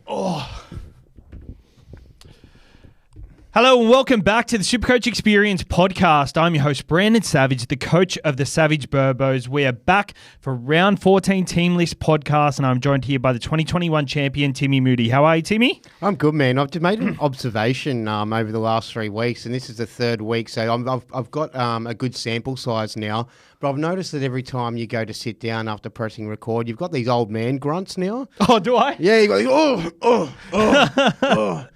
Hello and welcome back to the SuperCoach Experience podcast. I'm your host, Brandon Savage, the coach of the Savage Burbos. We are back for round 14 team list podcast, and I'm joined here by the 2021 champion, Timmy Moody. How are you, Timmy? I'm good, man. I've just made an observation over the last 3 weeks, and this is the third week, so I've got a good sample size now. But I've noticed that every time you go to sit down after pressing record, you've got these old man grunts now. Oh, do I? Yeah, you go, oh.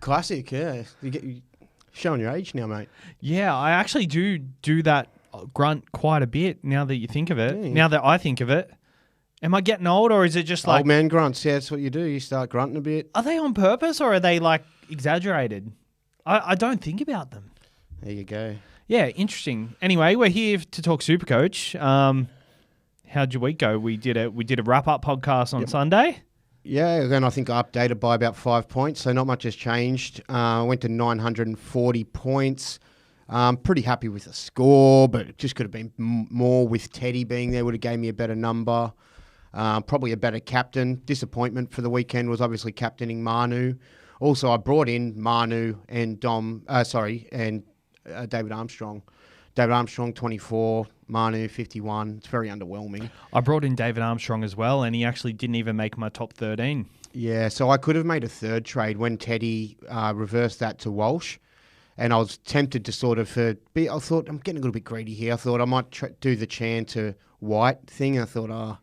Classic, yeah. You're showing your age now, mate. Yeah, I actually do that grunt quite a bit now that you think of it. Yeah. Now that I think of it. Am I getting old, or is it just like... Old man grunts, yeah, that's what you do. You start grunting a bit. Are they on purpose, or are they like exaggerated? I don't think about them. There you go. Yeah, interesting. Anyway, we're here to talk SuperCoach. How'd your week go? We did a wrap-up podcast on Sunday. Yeah, then I think I updated by about 5 points, so not much has changed. I went to 940 points. Pretty happy with the score, but it just could have been more with Teddy being there, would have gave me a better number. Probably a better captain. Disappointment for the weekend was obviously captaining Manu. Also, I brought in Manu and David Armstrong. David Armstrong, 24, Manu, 51. It's very underwhelming. I brought in David Armstrong as well, and he actually didn't even make my top 13. Yeah, so I could have made a third trade when Teddy reversed that to Walsh, and I was tempted to sort of I thought, I'm getting a little bit greedy here. I thought I might do the Chan to White thing. I thought,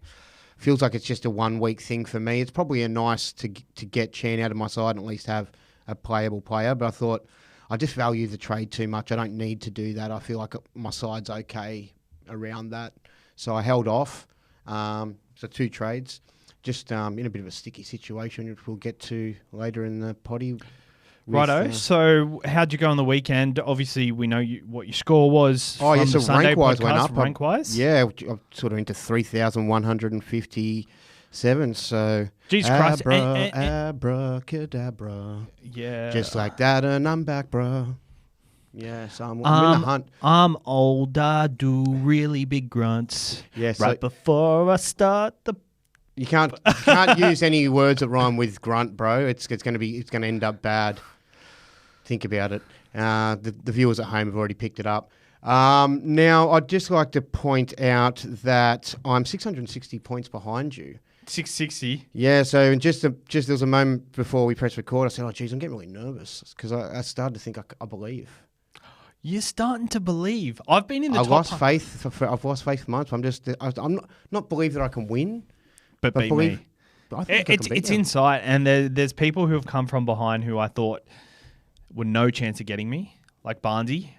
feels like it's just a 1 week thing for me. It's probably a nice to get Chan out of my side and at least have a playable player, but I thought, I just value the trade too much. I don't need to do that. I feel like my side's okay around that. So I held off. So 2 trades. Just in a bit of a sticky situation, which we'll get to later in the potty. Righto. So how'd you go on the weekend? Obviously, we know what your score was. Oh, yeah, so rank-wise went up. Rank-wise? Yeah, I'm sort of into 3,157. So Jesus Christ. Abracadabra. Yeah. Just like that, and I'm back, bro. Yeah, so I'm in the hunt. I'm old, I do really big grunts. Yeah, so right before I start the... You can't use any words that rhyme with grunt, bro. It's gonna end up bad. Think about it. The viewers at home have already picked it up. Now, I'd just like to point out that I'm 660 points behind you. 660. Yeah, so just there was a moment before we pressed record. I said, "Oh, geez, I'm getting really nervous," because I started to think I believe. You're starting to believe. I've been in the top. I've lost faith for months. I'm not believe that I can win, but beat believe. Me. But I think it's insight, and there's people who have come from behind who I thought were no chance of getting me. Like Barnesy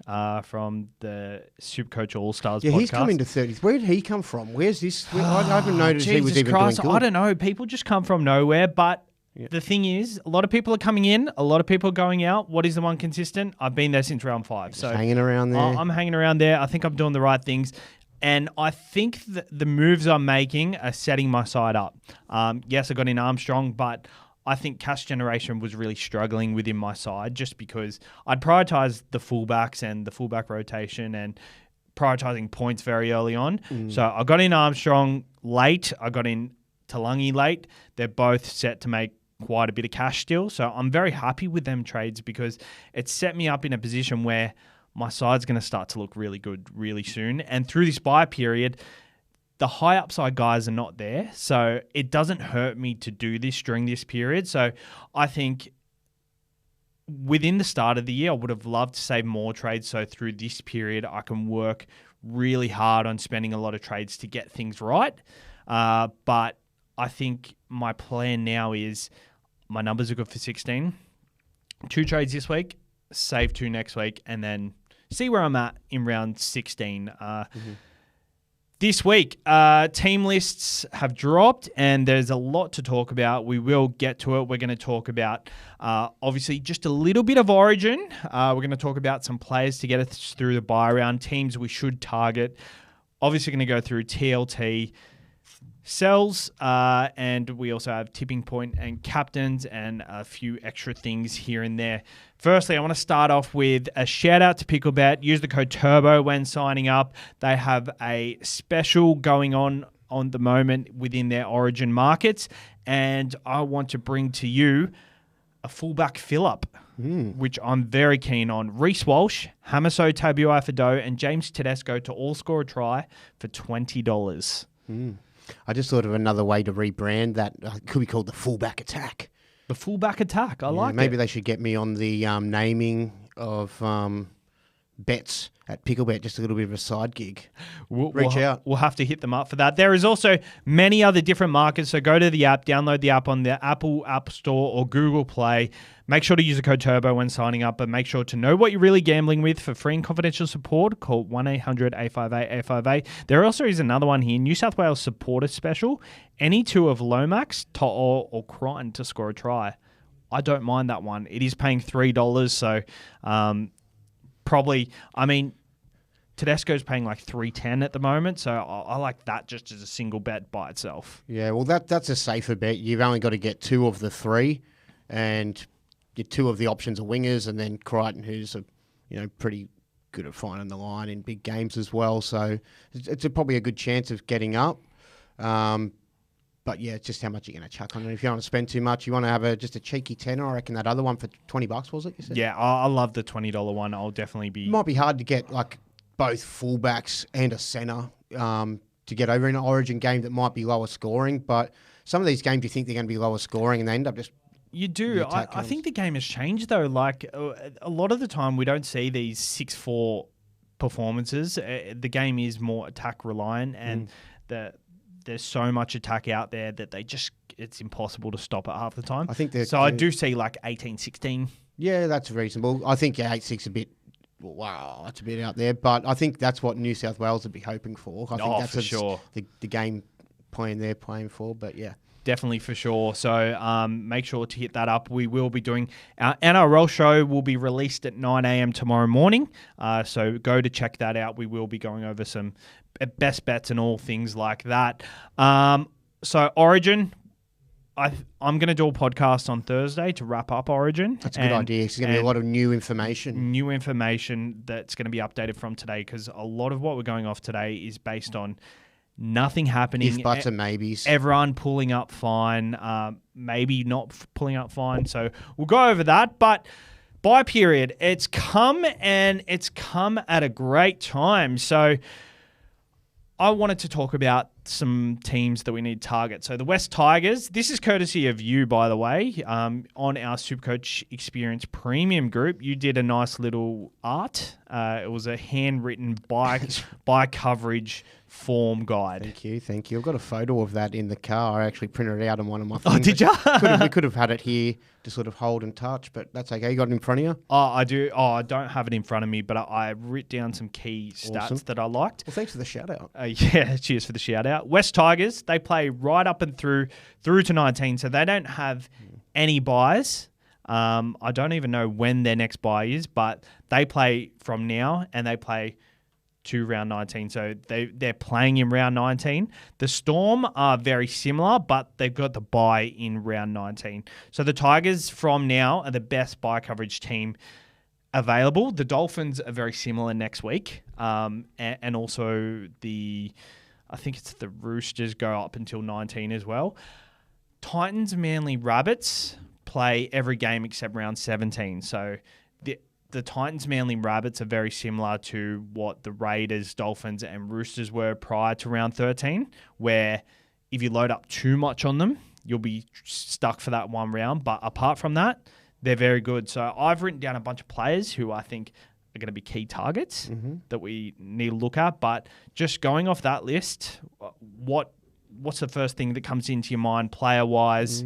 from the SuperCoach All-Stars podcast. Yeah, he's come into 30s. Where did he come from? Where's this? I haven't noticed he was even doing good. I don't know. People just come from nowhere. But the thing is, a lot of people are coming in. A lot of people are going out. What is the one consistent? I've been there since round 5. So hanging around there. I'm hanging around there. I think I'm doing the right things. And I think that the moves I'm making are setting my side up. Yes, I got in Armstrong, but... I think cash generation was really struggling within my side just because I'd prioritised the fullbacks and the fullback rotation and prioritising points very early on. So I got in Armstrong late. I got in Talangi late. They're both set to make quite a bit of cash still. So I'm very happy with them trades because it set me up in a position where my side's going to start to look really good really soon. And through this buy period, the high upside guys are not there, so it doesn't hurt me to do this during this period. So I think within the start of the year, I would have loved to save more trades. So through this period, I can work really hard on spending a lot of trades to get things right. But I think my plan now is my numbers are good for 16. 2 trades this week, save 2 next week, and then see where I'm at in round 16. This week, team lists have dropped and there's a lot to talk about. We will get to it. We're going to talk about, obviously, just a little bit of Origin. We're going to talk about some players to get us through the buy round, teams we should target. Obviously, going to go through TLT, sells, and we also have tipping point and captains and a few extra things here and there. Firstly, I want to start off with a shout out to Picklebet. Use the code TURBO when signing up. They have a special going on on the moment within their origin markets. And I want to bring to you a fullback fill-up, which I'm very keen on. Reece Walsh, Hamiso Tabuai-Fidow, and James Tedesco to all score a try for $20. I just thought of another way to rebrand that. It could be called the fullback attack. The fullback attack. I like it. Maybe they should get me on the naming of bets at Picklebet, just a little bit of a side gig. Reach out. We'll have to hit them up for that. There is also many other different markets, so go to the app, download the app on the Apple App Store or Google Play. Make sure to use the code TURBO when signing up, but make sure to know what you're really gambling with. For free and confidential support, call 1-800-858-858. There also is another one here, New South Wales Supporter Special. Any two of Lomax, To'o or Crichton to score a try. I don't mind that one. It is paying $3, so probably, I mean, Tedesco's paying like $3.10 at the moment, so I like that just as a single bet by itself. Yeah, well, that's a safer bet. You've only got to get two of the three, and your two of the options are wingers, and then Crichton, who's pretty good at finding the line in big games as well. So it's probably a good chance of getting up. But yeah, it's just how much you're going to chuck on it. If you don't want to spend too much, you want to have just a cheeky tenner. I reckon that other one for $20, was it? You said? Yeah, I love the $20 one. I'll definitely be. It might be hard to get like both fullbacks and a centre to get over in an Origin game that might be lower scoring. But some of these games you think they're going to be lower scoring, and they end up just. You do. I think the game has changed though. Like a lot of the time, we don't see these 6-4 performances. The game is more attack reliant, and there's so much attack out there that it's impossible to stop it half the time. I think I do see like 18-16. Yeah, that's reasonable. I think 8-6 a bit. Wow, that's a bit out there, but I think that's what New South Wales would be hoping for. I think that's for sure. The game plan they're playing for, but yeah. Definitely for sure. So make sure to hit that up. We will be doing our NRL show will be released at 9 a.m. tomorrow morning. So go to check that out. We will be going over some best bets and all things like that. So Origin, I'm going to do a podcast on Thursday to wrap up Origin. That's a good idea. There's going to be a lot of new information. New information that's going to be updated from today, because a lot of what we're going off today is based on nothing happening. If, buts, and maybes. Everyone pulling up fine, maybe not pulling up fine. So we'll go over that. But buy period, it's come at a great time. So I wanted to talk about some teams that we need to target. So the West Tigers, this is courtesy of you, by the way, on our SuperCoach Experience Premium group. You did a nice little art. It was a handwritten by coverage form guide. Thank you. I've got a photo of that in the car. I actually printed it out on one of my things. Oh, did you? We could have had it here to sort of hold and touch, but that's okay. You got it in front of you? Oh, I do. Oh, I don't have it in front of me, but I wrote down some key stats that I liked. Well, thanks for the shout out. Yeah, cheers for the shout out. West Tigers, they play right up and through to 19, so they don't have any buys. I don't even know when their next buy is, but they play from now and they play to round 19. So they're playing in round 19. The Storm are very similar, but they've got the bye in round 19. So the Tigers from now are the best bye coverage team available. The Dolphins are very similar next week. And also I think it's the Roosters go up until 19 as well. Titans, Manly, Rabbits play every game except round 17. So the Titans, Manly, Rabbits are very similar to what the Raiders, Dolphins, and Roosters were prior to round 13, where if you load up too much on them, you'll be stuck for that one round. But apart from that, they're very good. So I've written down a bunch of players who I think are going to be key targets that we need to look at. But just going off that list, what's the first thing that comes into your mind player-wise?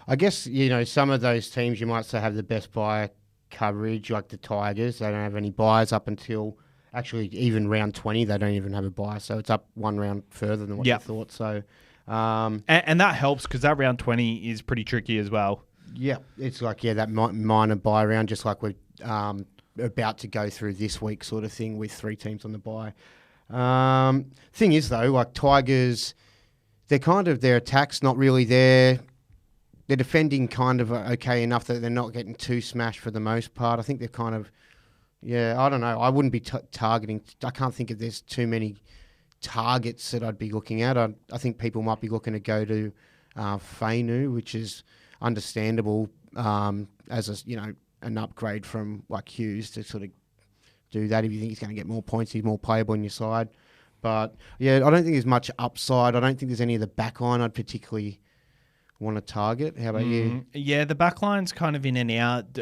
I guess, some of those teams you might say have the best buy coverage, like the Tigers. They don't have any buys up until actually even round 20. They don't even have a buy, so it's up one round further than what you thought. So, and that helps because that round 20 is pretty tricky as well. Yeah, it's like that minor buy round, just like we're about to go through this week, sort of thing, with 3 teams on the buy. Thing is though, like Tigers, their attack's not really there. They're defending kind of okay enough that they're not getting too smashed for the most part. I think they're I don't know. I wouldn't be targeting. I can't think if there's too many targets that I'd be looking at. I think people might be looking to go to Fainu, which is understandable as an upgrade from like Hughes to sort of do that. If you think he's going to get more points, he's more playable on your side. But yeah, I don't think there's much upside. I don't think there's any of the backline I'd particularly want to target. How about you? Yeah, the backline's kind of in and out.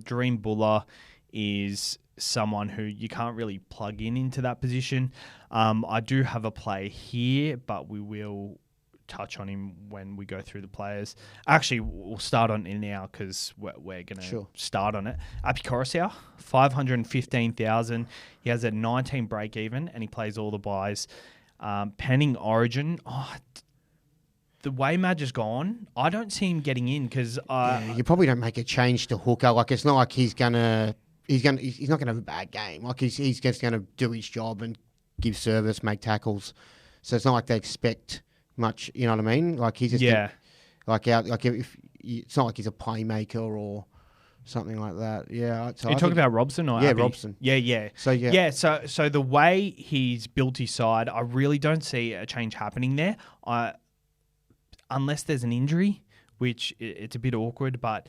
Dream Buller is someone who you can't really plug into that position. I do have a play here, but we will touch on him when we go through the players. Actually, we'll start on it now because we're going to start on it. Api Coruscant, 515,000. He has a 19 break even and he plays all the buys. Pending Origin. The way Madge has gone, I don't see him getting in because you probably don't make a change to hooker. Like it's not like he's not gonna have a bad game. Like he's just gonna do his job and give service, make tackles. So it's not like they expect much. You know what I mean? Like he's just it's not like he's a playmaker or something like that. Yeah. So Are you talking about Robson or Abbey? Robson. Yeah. So the way he's built his side, I really don't see a change happening there. Unless there's an injury, which it's a bit awkward, but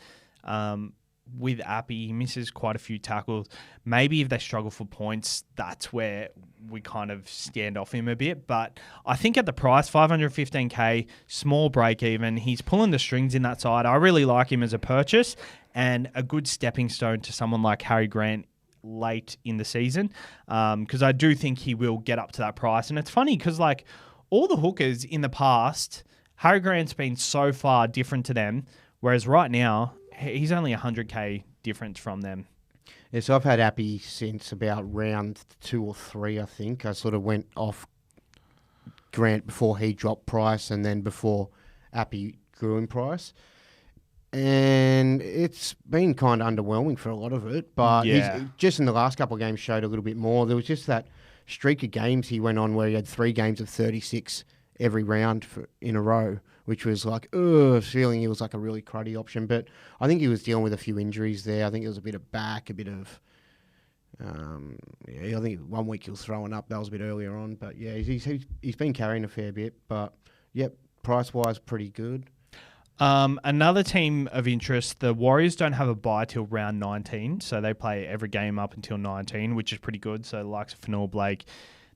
with Appy, he misses quite a few tackles. Maybe if they struggle for points, that's where we kind of stand off him a bit. But I think at the price, 515K, small break even, he's pulling the strings in that side. I really like him as a purchase and a good stepping stone to someone like Harry Grant late in the season because I do think he will get up to that price. And it's funny because like all the hookers in the past, Harry Grant's been so far different to them, whereas right now, he's only 100K difference from them. Yeah, so I've had Appy since about round 2 or 3, I think. I sort of went off Grant before he dropped price and then before Appy grew in price. And it's been kind of underwhelming for a lot of it, but he's just in the last couple of games showed a little bit more. There was just that streak of games he went on where he had 3 games of 36 every round in a row, which was like, feeling he was like a really cruddy option. But I think he was dealing with a few injuries there. I think it was a bit of back, a bit of, I think 1 week he was throwing up. That was a bit earlier on. But yeah, he's been carrying a fair bit. But yep, price-wise, pretty good. Another team of interest, the Warriors don't have a bye till round 19, so they play every game up until 19, which is pretty good. So the likes of Fanua Blake,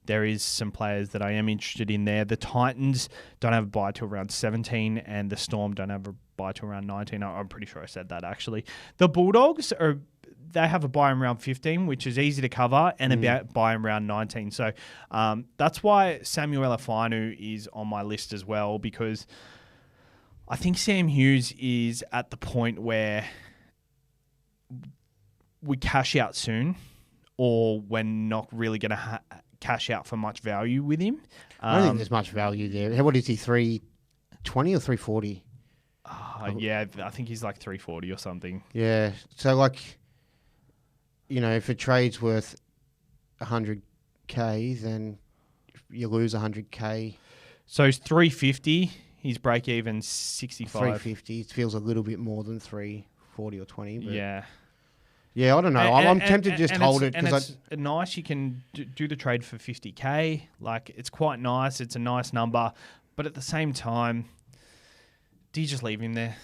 there is some players that I am interested in there. The Titans don't have a bye till round 17, and the Storm don't have a bye till round 19. I'm pretty sure I said that, actually. The Bulldogs, they have a bye in round 15, which is easy to cover, and a bye in round 19. So that's why Samuel Afanu is on my list as well, because I think Sam Hughes is at the point where we cash out soon, or we're not really going to cash out for much value with him. I don't think there's much value there. What is he, 320 or 340? Yeah, I think he's like 340 or something. Yeah. So, like, if a trade's worth 100K, then you lose 100K. So he's 350. His break even 65. 350. It feels a little bit more than 340 or 20. But yeah. Yeah, I don't know. I'm tempted to just hold it because it's nice. You can do the trade for 50K. Like, it's quite nice. It's a nice number, but at the same time, do you just leave him there?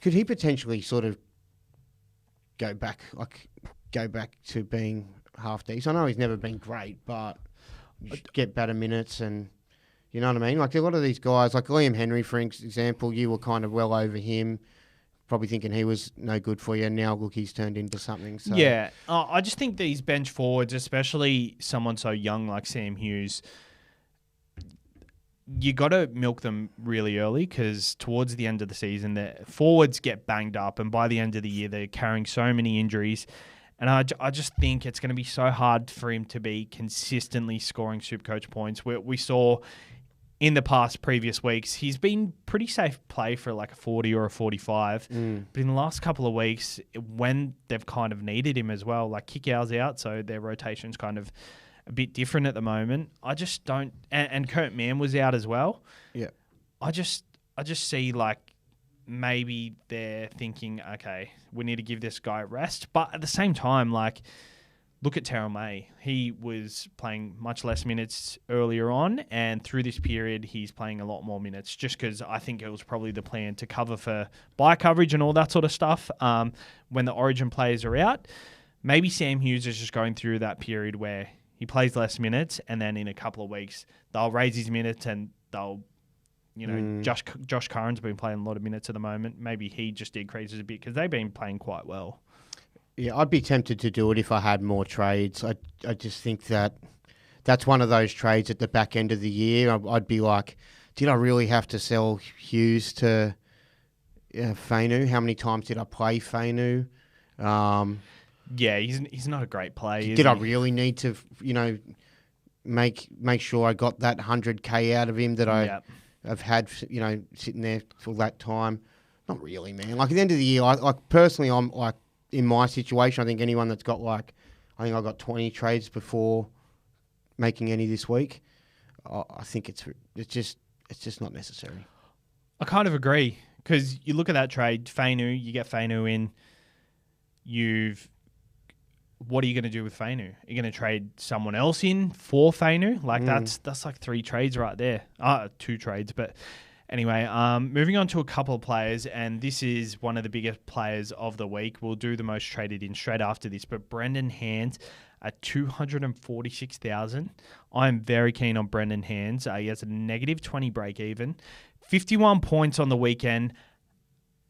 Could he potentially sort of go back to being half decent? I know he's never been great, but get better minutes and you know what I mean. Like a lot of these guys, like Liam Henry, for example, you were kind of well over him. Probably thinking he was no good for you, and now look, he's turned into something. So. Yeah, I just think these bench forwards, especially someone so young like Sam Hughes, you got to milk them really early because towards the end of the season, the forwards get banged up, and by the end of the year, they're carrying so many injuries. And I just think it's going to be so hard for him to be consistently scoring SuperCoach points. We saw in the previous weeks, he's been pretty safe play for like a 40 or a 45. But in the last couple of weeks, when they've kind of needed him as well, like Kickout's out, so their rotation's kind of a bit different at the moment. I just don't... And Kurt Mann was out as well. Yeah. I just see like maybe they're thinking, okay, we need to give this guy a rest. But at the same time, like look at Terrell May. He was playing much less minutes earlier on, and through this period, he's playing a lot more minutes just because I think it was probably the plan to cover for bye coverage and all that sort of stuff when the Origin players are out. Maybe Sam Hughes is just going through that period where he plays less minutes, and then in a couple of weeks, they'll raise his minutes and they'll, Josh Curran's been playing a lot of minutes at the moment. Maybe he just decreases a bit because they've been playing quite well. Yeah, I'd be tempted to do it if I had more trades. I just think that's one of those trades at the back end of the year. I'd be like, did I really have to sell Hughes to Fainu? How many times did I play Fainu? Yeah, he's not a great player. Did I really need to, make sure I got that 100K out of him that I've had, sitting there for that time? Not really, man. Like at the end of the year, personally, I'm like, in my situation, I think anyone that's got I think I got 20 trades before making any this week. I think it's just not necessary. I kind of agree because you look at that trade, Fainu, you get Fainu in. What are you going to do with Fainu? Are you going to trade someone else in for Fainu? Like that's like 3 trades right there. 2 trades, but. Anyway, moving on to a couple of players, and this is one of the biggest players of the week. We'll do the most traded in straight after this, but Brendan Hands at 246,000. I'm very keen on Brendan Hands. He has a negative 20 break even, 51 points on the weekend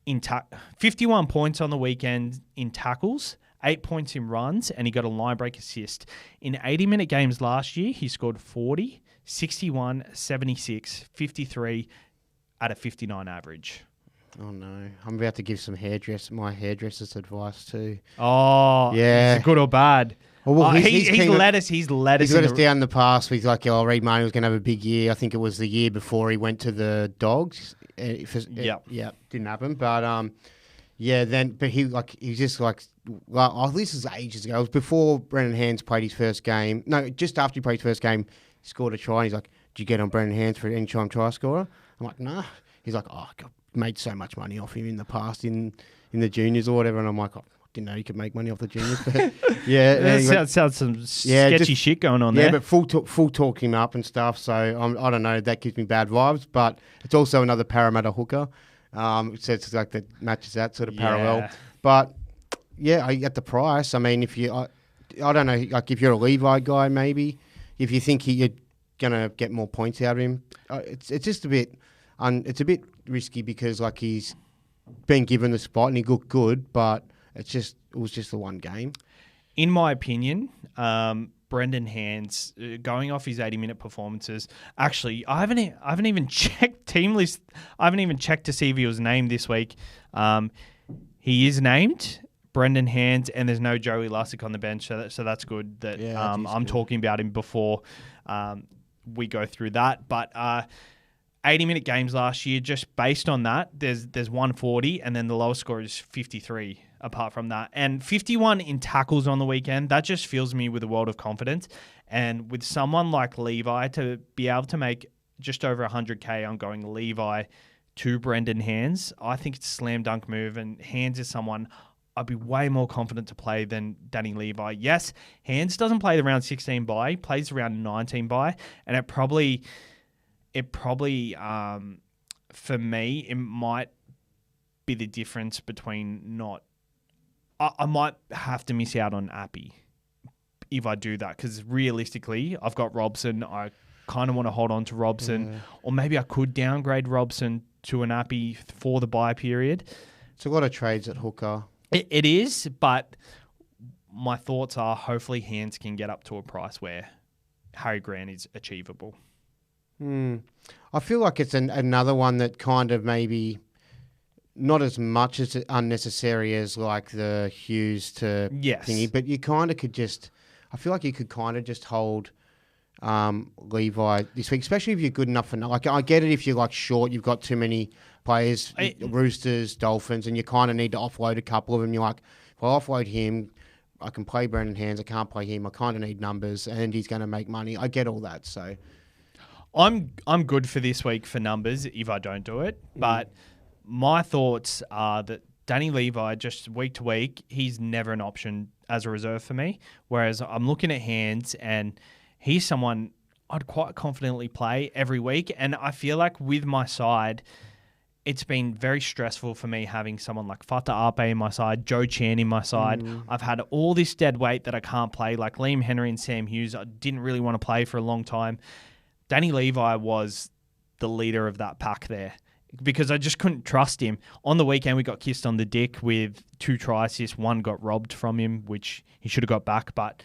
51 points on the weekend in tackles, 8 points in runs, and he got a line break assist. In 80-minute games last year, he scored 40, 61, 76, 53. At a 59 average. Oh no! I'm about to give my hairdresser's advice too. Oh, yeah. Is it good or bad? Well, he's led us. He's led us down the path with Reid Marnie was going to have a big year. I think it was the year before he went to the Dogs. Yeah, didn't happen. But he's just this is ages ago. It was before Brendan Hands played his first game. No, just after he played his first game, he scored a try. And he's like, "Did you get on Brendan Hands for an anytime try scorer?" I'm like, nah. He's like, I made so much money off him in the past in the juniors or whatever. And I'm like, I didn't know you could make money off the juniors. But sounds some sketchy shit going on there. Yeah, but full talk him up and stuff. So I don't know. That gives me bad vibes. But it's also another Parramatta hooker. So it's like that matches that sort of parallel. But yeah, at the price. I mean, if I don't know, like if you're a Levi guy, maybe if you think you're gonna get more points out of him, it's just a bit. It's a bit risky because he's been given the spot and he looked good, but it was just the one game. In my opinion, Brendan Hands, going off his 80-minute performances. Actually, I haven't even checked team list. I haven't even checked to see if he was named this week. He is named Brendan Hands, and there's no Joey Lussick on the bench, so that's good. That I'm talking about him before we go through that, but. 80-minute games last year, just based on that, there's 140, and then the lowest score is 53 apart from that. And 51 in tackles on the weekend, that just fills me with a world of confidence. And with someone like Levi to be able to make just over 100K on going Levi to Brendan Hands, I think it's a slam dunk move, and Hands is someone I'd be way more confident to play than Danny Levi. Yes, Hands doesn't play the round 16 bye, he plays around 19 bye, and it probably, for me, it might be the difference between I might have to miss out on Appy if I do that, because realistically, I've got Robson. I kind of want to hold on to Robson, or maybe I could downgrade Robson to an Appy for the bye period. It's a lot of trades at hooker. It is, but my thoughts are hopefully Hands can get up to a price where Harry Grant is achievable. I feel like it's another one that kind of maybe not as much as unnecessary as like the Hughes to thingy, but you kind of could just, I feel like you could kind of just hold Levi this week, especially if you're good enough for, like, I get it if you're like short, you've got too many players, Roosters, Dolphins, and you kind of need to offload a couple of them. You're like, if I offload him, I can play Brendan Hands, I can't play him, I kind of need numbers, and he's going to make money. I get all that, so... I'm good for this week for numbers if I don't do it, but my thoughts are that Danny Levi, just week to week, he's never an option as a reserve for me. Whereas I'm looking at Hands, and he's someone I'd quite confidently play every week. And I feel like with my side, it's been very stressful for me having someone like Fata Ape in my side, Joe Chan in my side. I've had all this dead weight that I can't play, like Liam Henry and Sam Hughes. I didn't really want to play for a long time. Danny Levi was the leader of that pack there because I just couldn't trust him. On the weekend, we got kissed on the dick with 2 try assists. 1 got robbed from him, which he should have got back, but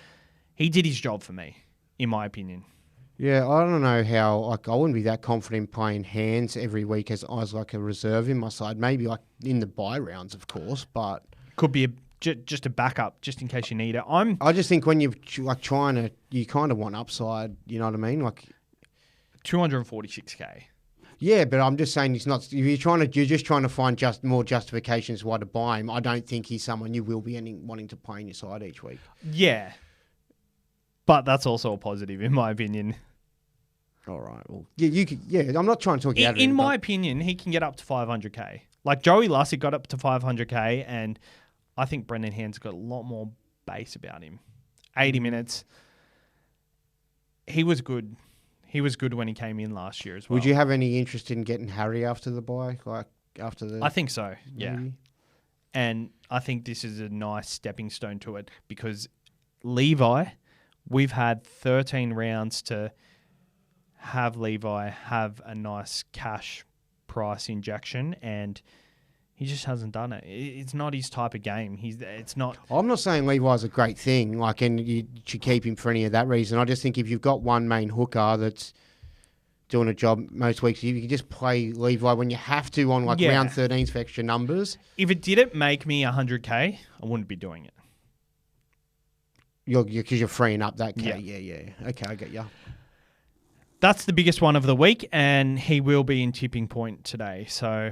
he did his job for me, in my opinion. Yeah, I don't know how. Like, I wouldn't be that confident playing Hands every week as like a reserve in my side. Maybe like in the bye rounds, of course, but could be just a backup, just in case you need it. I just think when you're like you kind of want upside. You know what I mean? Like 246k. Yeah, but I'm just saying it's not. If you're just trying to find more justifications why to buy him. I don't think he's someone you will be wanting to play in your side each week. Yeah, but that's also a positive in my opinion. All right. Well, yeah, I'm not trying to talk you out of it. In my opinion, he can get up to 500k. Like Joey Lussick got up to 500k, and I think Brendan Hand's got a lot more base about him. 80 minutes. He was good. He was good when he came in last year as well. Would you have any interest in getting Harry after the bye? Like after the? I think so. Yeah. Maybe? And I think this is a nice stepping stone to it because Levi, we've had 13 rounds to have Levi have a nice cash price injection, and he just hasn't done it. It's not his type of game. It's not. I'm not saying Levi's a great thing, like, and you should keep him for any of that reason. I just think if you've got one main hooker that's doing a job most weeks, you can just play Levi when you have to on round 13s for extra numbers. If it didn't make me 100k, I wouldn't be doing it. Because you're freeing up that K. Yeah. Okay, I get you. That's the biggest one of the week, and he will be in tipping point today. So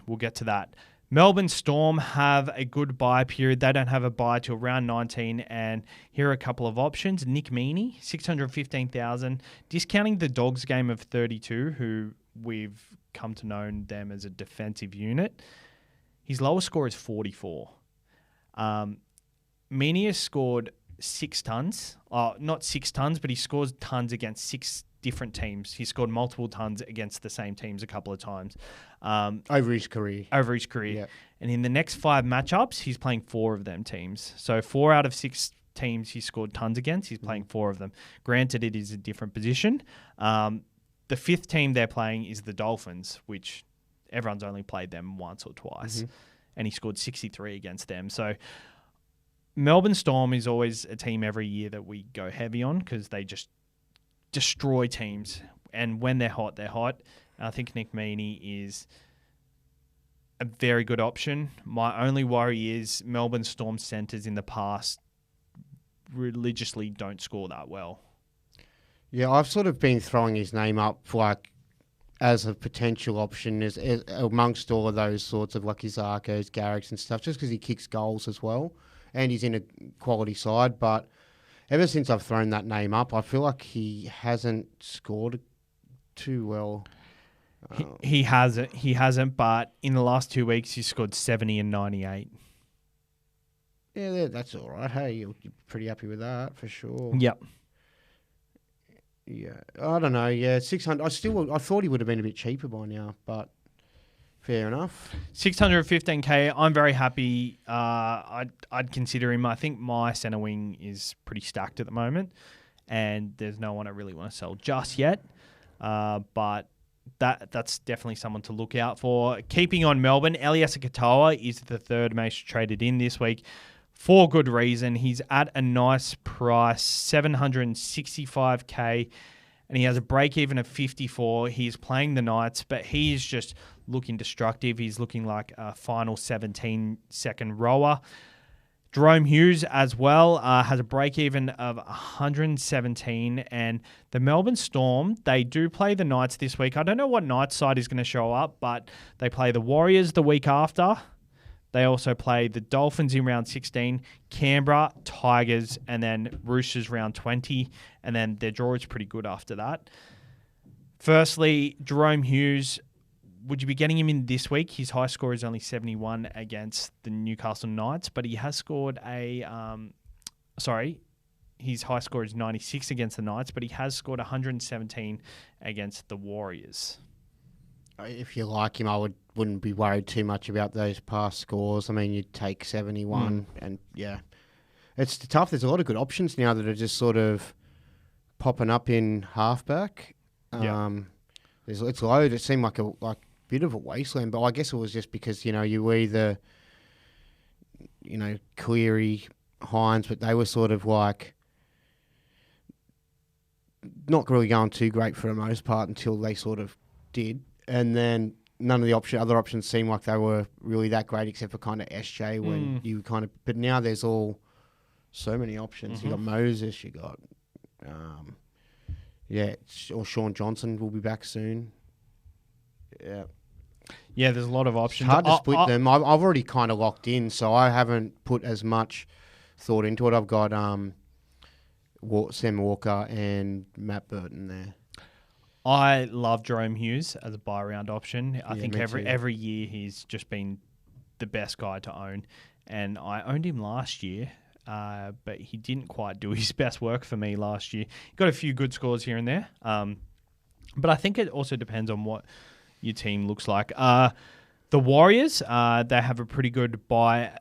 we'll get to that. Melbourne Storm have a good bye period. They don't have a bye till round 19, and here are a couple of options. Nick Meaney, 615,000, discounting the Dogs game of 32, who we've come to know them as a defensive unit. His lowest score is 44. Meaney has scored 6 tons. Not 6 tons, but he scores tons against 6 different teams. He scored multiple tons against the same teams a couple of times. Over his career. Yeah. And in the next 5 matchups, he's playing 4 of them teams. So 4 out of 6 teams he scored tons against, he's playing 4 of them. Granted, it is a different position. The 5th team they're playing is the Dolphins, which everyone's only played them once or twice. And he scored 63 against them. So Melbourne Storm is always a team every year that we go heavy on because they just destroy teams. And when they're hot, they're hot. And I think Nick Meaney is a very good option. My only worry is Melbourne Storm centres in the past religiously don't score that well. Yeah, I've sort of been throwing his name up as a potential option as amongst all of those sorts of his Zarkos, Garricks and stuff, just because he kicks goals as well. And he's in a quality side, but ever since I've thrown that name up, I feel like he hasn't scored too well. He hasn't, but in the last 2 weeks, he's scored 70 and 98. Yeah, that's all right. Hey, you're pretty happy with that, for sure. Yep. Yeah, I don't know. Yeah, 600. I thought he would have been a bit cheaper by now, but fair enough. 615k. I'm very happy. I'd consider him. I think my centre wing is pretty stacked at the moment, and there's no one I really want to sell just yet. But that's definitely someone to look out for. Keeping on Melbourne, Elias Katoa is the 3rd most traded in this week for good reason. He's at a nice price, 765k. And he has a break-even of 54. He's playing the Knights, but he's just looking destructive. He's looking like a final 17-second rower. Jerome Hughes as well has a break-even of 117. And the Melbourne Storm, they do play the Knights this week. I don't know what Knights side is going to show up, but they play the Warriors the week after. They also play the Dolphins in round 16, Canberra, Tigers, and then Roosters round 20. And then their draw is pretty good after that. Firstly, Jerome Hughes, would you be getting him in this week? His high score is only 71 against the Newcastle Knights, but he has scored his high score is 96 against the Knights, but he has scored 117 against the Warriors. If you like him, I wouldn't be worried too much about those past scores. I mean, you'd take 71 and, yeah. It's tough. There's a lot of good options now that are just sort of popping up in halfback. It's loaded. It seemed like a bit of a wasteland, but I guess it was just because, you were either, Cleary, Hines, but they were sort of like not really going too great for the most part until they sort of did. And then none of the other options seemed like they were really that great except for kind of SJ when you kind of... But now there's so many options. Mm-hmm. You got Moses, you got... or Sean Johnson will be back soon. Yeah. Yeah, there's a lot of options. It's hard to split them. I've already kind of locked in, so I haven't put as much thought into it. I've got Sam Walker and Matt Burton there. I love Jerome Hughes as a buy-round option. I think me every year he's just been the best guy to own. And I owned him last year, but he didn't quite do his best work for me last year. He got a few good scores here and there. But I think it also depends on what your team looks like. The Warriors, they have a pretty good buy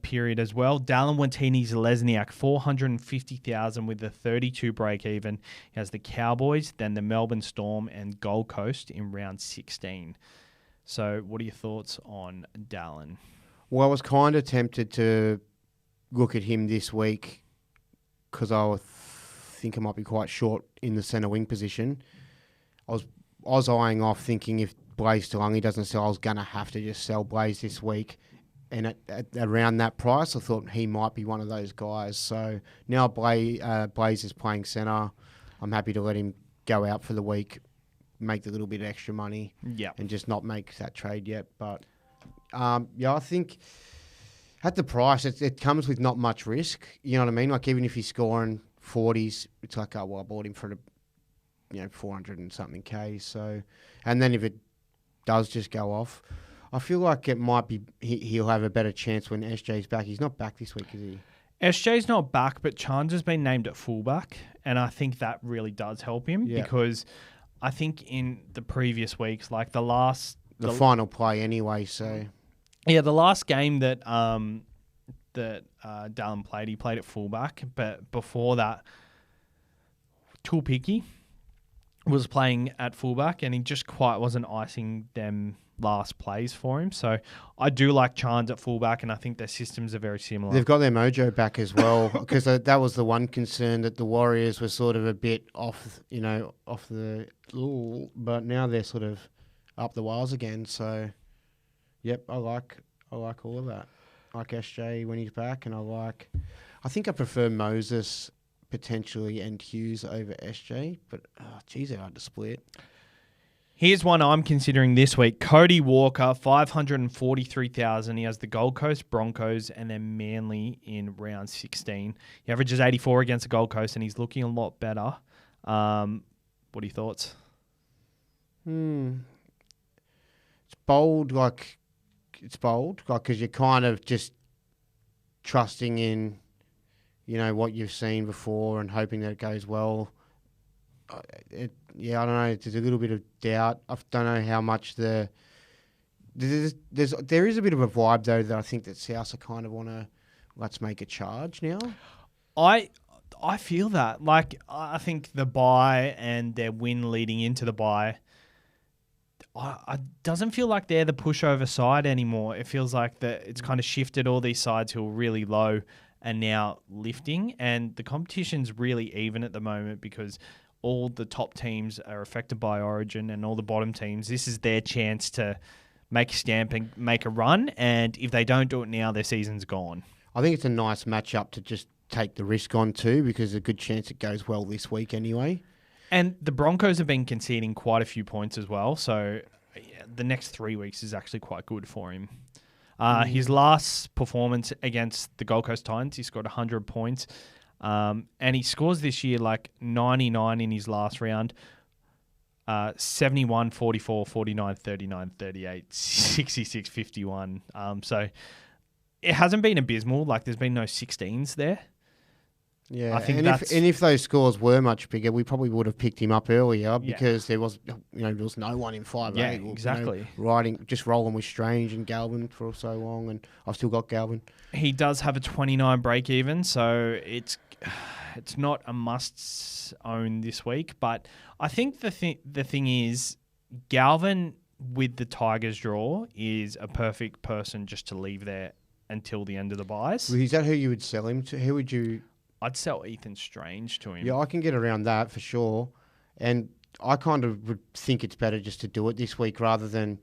period as well. Dallin Wentini-Zelezniak, 450,000 with a 32 break even. He has the Cowboys, then the Melbourne Storm and Gold Coast in round 16. So what are your thoughts on Dallin? Well, I was kind of tempted to look at him this week because I think I might be quite short in the centre wing position. I was eyeing off thinking if Blaze Talungi doesn't sell, I was going to have to just sell Blaze this week. And at around that price, I thought he might be one of those guys. So now Blaze is playing centre. I'm happy to let him go out for the week, make the little bit of extra money, and just not make that trade yet. But, I think at the price, it comes with not much risk. You know what I mean? Like, even if he's scoring 40s, it's like, I bought him for 400 and something K. So, and then if it does just go off, I feel like it might be he'll have a better chance when SJ's back. He's not back this week, is he? SJ's not back, but Chance has been named at fullback, and I think that really does help him because I think in the previous weeks, like the final play anyway. So the last game that Dallin played, he played at fullback, but before that, Tulpiki was playing at fullback, and he just quite wasn't icing them last plays for him. So I do like Chance at fullback, and I think their systems are very similar. They've got their mojo back as well, because that was the one concern that the Warriors were sort of a bit off the... but now they're sort of up the wires again. So, I like all of that. I like SJ when he's back, and I think I prefer Moses potentially and Hughes over SJ, but they're hard to split. Here's one I'm considering this week. Cody Walker, 543,000. He has the Gold Coast, Broncos, and then Manly in round 16. He averages 84 against the Gold Coast, and he's looking a lot better. What are your thoughts? It's bold, because you're kind of just trusting in what you've seen before and hoping that it goes well. I don't know. There's a little bit of doubt. I don't know how much there is a bit of a vibe though that I think that South are kind of want to let's make a charge now. I feel that. Like, I think the bye and their win leading into the bye, I doesn't feel like they're the pushover side anymore. It feels like that it's kind of shifted. All these sides who are really low and now lifting, and the competition's really even at the moment because all the top teams are affected by Origin, and all the bottom teams, this is their chance to make a stamp and make a run, and if they don't do it now, their season's gone. I think it's a nice matchup to just take the risk on too, because there's a good chance it goes well this week anyway. And the Broncos have been conceding quite a few points as well, so the next 3 weeks is actually quite good for him. His last performance against the Gold Coast Titans, he scored 100 points. And he scores this year like 99 in his last round. 71, 44, 49, 39, 38, 66, 51. So it hasn't been abysmal. Like there's been no 16s there. Yeah, I think and if those scores were much bigger, we probably would have picked him up earlier because there was no one in 5'8". Yeah, exactly. Just rolling with Strange and Galvin for so long, and I've still got Galvin. He does have a 29 break even, so it's not a must own this week. But I think the thing is, Galvin with the Tigers draw is a perfect person just to leave there until the end of the buys. Is that who you would sell him to? Who would you? I'd sell Ethan Strange to him. Yeah, I can get around that for sure. And I kind of would think it's better just to do it this week rather than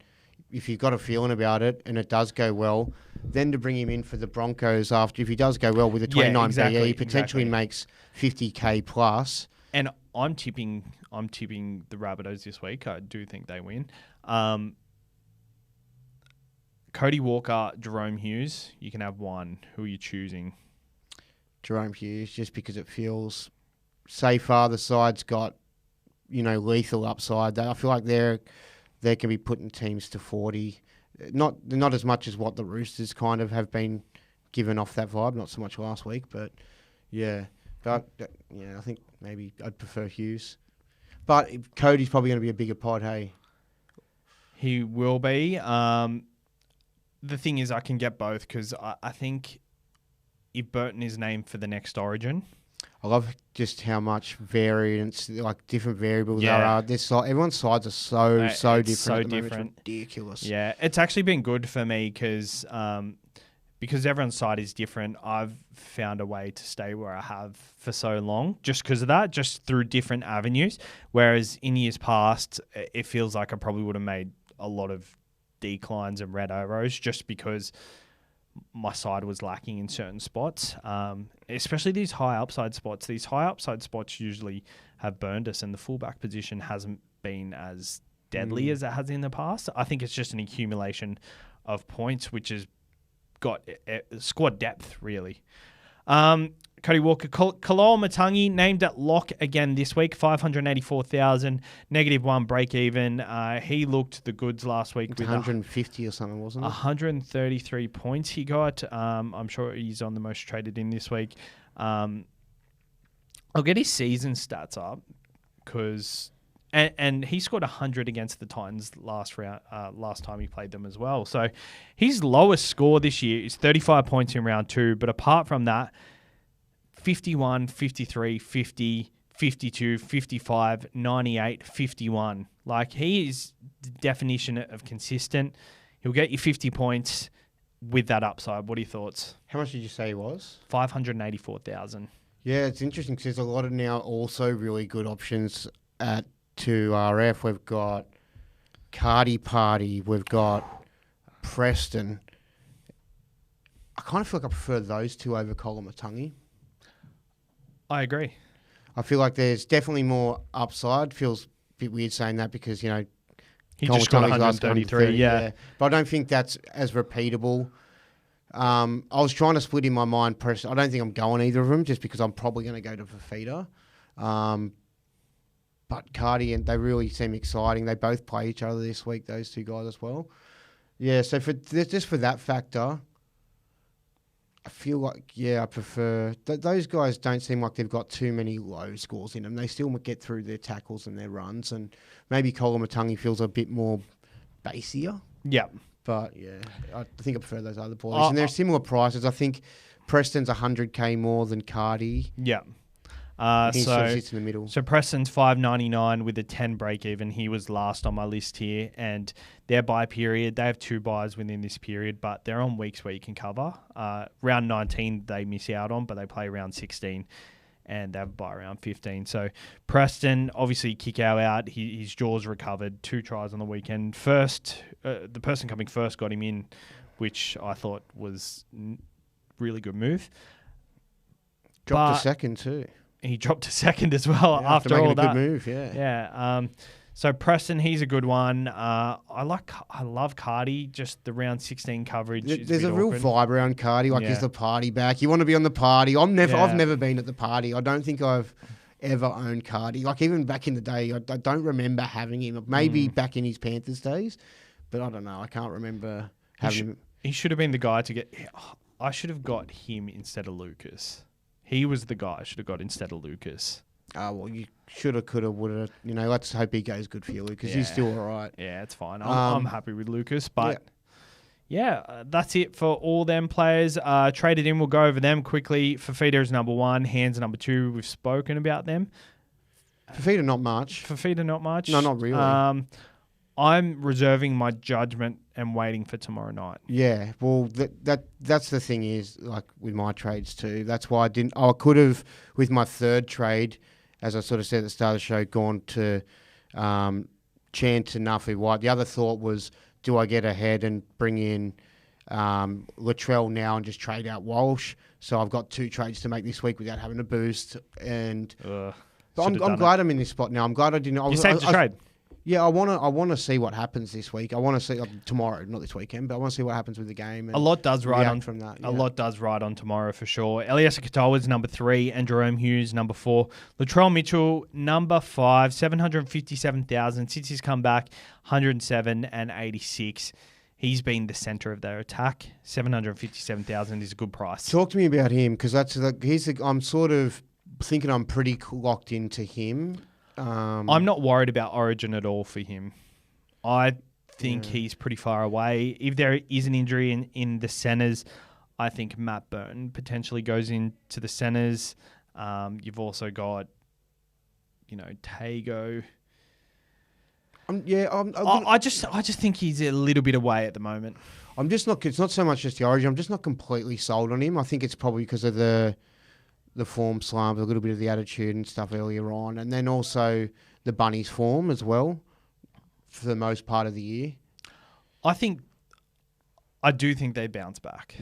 if you've got a feeling about it and it does go well, then to bring him in for the Broncos after if he does go well with a 29 BE, he potentially makes 50K plus. And I'm tipping the Rabbitohs this week. I do think they win. Cody Walker, Jerome Hughes, you can have one. Who are you choosing? Jerome Hughes, just because it feels safer. The side's got, lethal upside. I feel like they can be putting teams to 40. Not as much as what the Roosters kind of have been given off that vibe. Not so much last week, but yeah. But yeah, I think maybe I'd prefer Hughes. But Cody's probably going to be a bigger pod, hey? He will be. The thing is, I can get both because I think if Burton is named for the next Origin. I love just how much variance, like different variables there are. Everyone's sides are so different. So different. It's ridiculous. Yeah, it's actually been good for me because everyone's side is different. I've found a way to stay where I have for so long just because of that, just through different avenues. Whereas in years past, it feels like I probably would have made a lot of declines and red arrows just because my side was lacking in certain spots, especially these high upside spots. These high upside spots usually have burned us, and the fullback position hasn't been as deadly as it has in the past. I think it's just an accumulation of points, which has got squad depth, really. Cody Walker, Kalol Matangi named at lock again this week, 584,000, -1 break even. He looked the goods last week. With 150 or something, wasn't it? 133 points he got. I'm sure he's on the most traded in this week. I'll get his season stats up because... And he scored 100 against the Titans last time he played them as well. So his lowest score this year is 35 points in round 2. But apart from that, 51, 53, 50, 52, 55, 98, 51. Like, he is the definition of consistent. He'll get you 50 points with that upside. What are your thoughts? How much did you say he was? 584,000. Yeah, it's interesting because there's a lot of now also really good options at 2RF. We've got Cardi Party. We've got Preston. I kind of feel like I prefer those two over Kolomatangi. I agree. I feel like there's definitely more upside. Feels a bit weird saying that because, he just got 133, yeah. But I don't think that's as repeatable. I was trying to split in my mind. I don't think I'm going either of them just because I'm probably going to go to Fafita. But Cardi, and they really seem exciting. They both play each other this week, those two guys as well. Yeah, so just for that factor, I feel like, I prefer... those guys don't seem like they've got too many low scores in them. They still get through their tackles and their runs, and maybe Kolomatangi feels a bit more basier. Yeah. But, I think I prefer those other boys. And they're similar prices. I think Preston's 100K more than Cardi. Yeah. He sort of sits in the middle. So Preston's 599 with a 10 break even. He was last on my list here, and their buy period, they have 2 buys within this period, but they're on weeks where you can cover. Round 19 they miss out on, but they play round 16 and they have a buy round 15. So Preston, obviously Kikau out, his jaws recovered, 2 tries on the weekend. First, the person coming first got him in, which I thought was really good move. Dropped a second too. He dropped a second as well after all that. A good move, yeah. Yeah. So Preston, he's a good one. I love Cardi, just the round 16 coverage. There's a real vibe around Cardi, like he's the party back. You want to be on the party. I've never been at the party. I don't think I've ever owned Cardi. Like, even back in the day, I don't remember having him. Maybe back in his Panthers days, but I don't know. I can't remember having him. He should have been the guy to get... I should have got him instead of Lucas. He was the guy I should have got instead of Lucas. Oh, well, you should have, could have, would have. You know, let's hope he goes good for you, Lucas. He's still all right. Yeah, it's fine. I'm happy with Lucas, but... Yeah, that's it for all them players. Traded in, we'll go over them quickly. Fafita is number 1, Hands number 2. We've spoken about them. Fafita, not much. Fafita, not much. No, not really. I'm reserving my judgment and waiting for tomorrow night. Yeah, well, that's the thing is, like with my trades too. That's why I didn't. I could have, with my third trade, as I sort of said at the start of the show, gone to Chan to Nuffy White. The other thought was, do I get ahead and bring in Latrell now and just trade out Walsh? So I've got 2 trades to make this week without having a boost. And but I'm glad I'm in this spot now. I'm glad I didn't. You saved the trade. Yeah, I want to see what happens this week. I want to see tomorrow, not this weekend, but I want to see what happens with the game. And a lot does ride on from that. Yeah. A lot does ride on tomorrow for sure. Eliesa Katoa's number 3 and Jerome Hughes number 4. Latrell Mitchell number 5, 757,000 since he's come back, 107 and 86. He's been the center of their attack. 757,000 is a good price. Talk to me about him, because I'm sort of thinking I'm pretty locked into him. I'm not worried about Origin at all for him. I think he's pretty far away. If there is an injury in the centres, I think Matt Burton potentially goes into the centres. You've also got, Tago. I just think he's a little bit away at the moment. I'm just not. It's not so much just the Origin. I'm just not completely sold on him. I think it's probably because of the form slump, a little bit of the attitude and stuff earlier on, and then also the Bunnies form as well for the most part of the year. I do think they bounce back.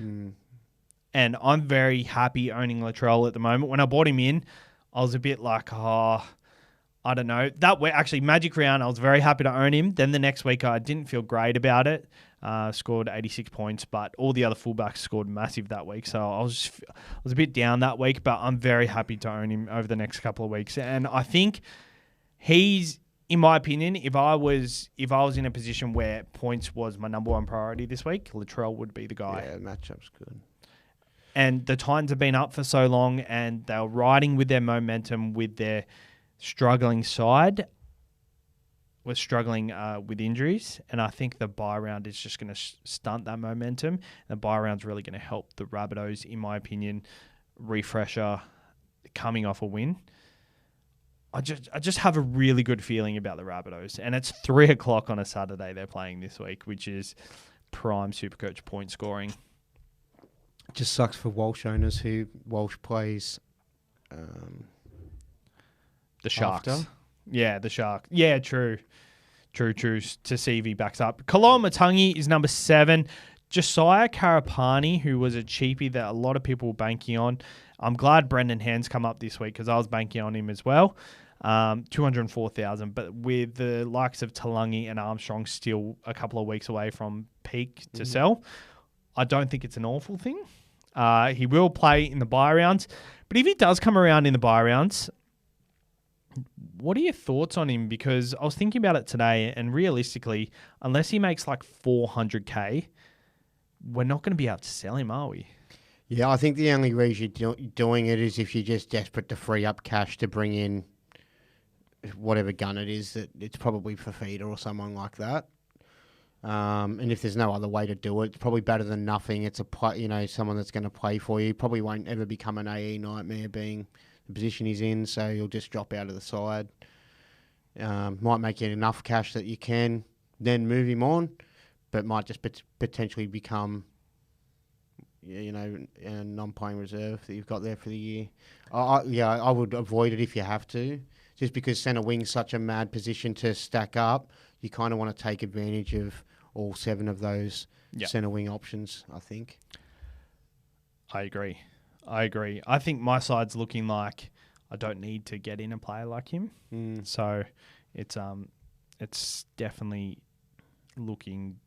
And I'm very happy owning Latrell at the moment. When I bought him in, I was a bit like, I don't know. That way, actually, Magic Round, I was very happy to own him. Then the next week, I didn't feel great about it. Scored 86 points, but all the other fullbacks scored massive that week. So I was a bit down that week, but I'm very happy to own him over the next couple of weeks. And I think he's, in my opinion, if I was in a position where points was my number 1 priority this week, Latrell would be the guy. Yeah, matchup's good. And the Titans have been up for so long, and they were riding with their momentum with their struggling side. Was struggling with injuries, and I think the bye round is just going to stunt that momentum. The bye round's really going to help the Rabbitohs, in my opinion, refresher coming off a win. I just have a really good feeling about the Rabbitohs, and it's 3:00 on a Saturday they're playing this week, which is prime SuperCoach point scoring. It just sucks for Walsh owners who Walsh plays the Sharks. After. Yeah, the Shark. Yeah, true. To see if he backs up. Kaloa Matangi is number 7. Josiah Karapani, who was a cheapie that a lot of people were banking on. I'm glad Brendan Hand's come up this week because I was banking on him as well. 204,000. But with the likes of Talangi and Armstrong still a couple of weeks away from peak to sell, I don't think it's an awful thing. He will play in the bye rounds. But if he does come around in the bye rounds, what are your thoughts on him? Because I was thinking about it today, and realistically, unless he makes like 400K, we're not going to be able to sell him, are we? Yeah, I think the only reason you're doing it is if you're just desperate to free up cash to bring in whatever gun it is. That it's probably Fafita or someone like that. And if there's no other way to do it, it's probably better than nothing. It's someone that's going to play for you. Probably won't ever become an AE nightmare being the position he's in, so he'll just drop out of the side. Might make you enough cash that you can then move him on, but might just potentially become, a non-playing reserve that you've got there for the year. I would avoid it if you have to, just because centre wing's such a mad position to stack up. You kind of want to take advantage of all 7 of those centre wing options, I think. I agree. I think my side's looking like I don't need to get in a player like him. So it's definitely looking.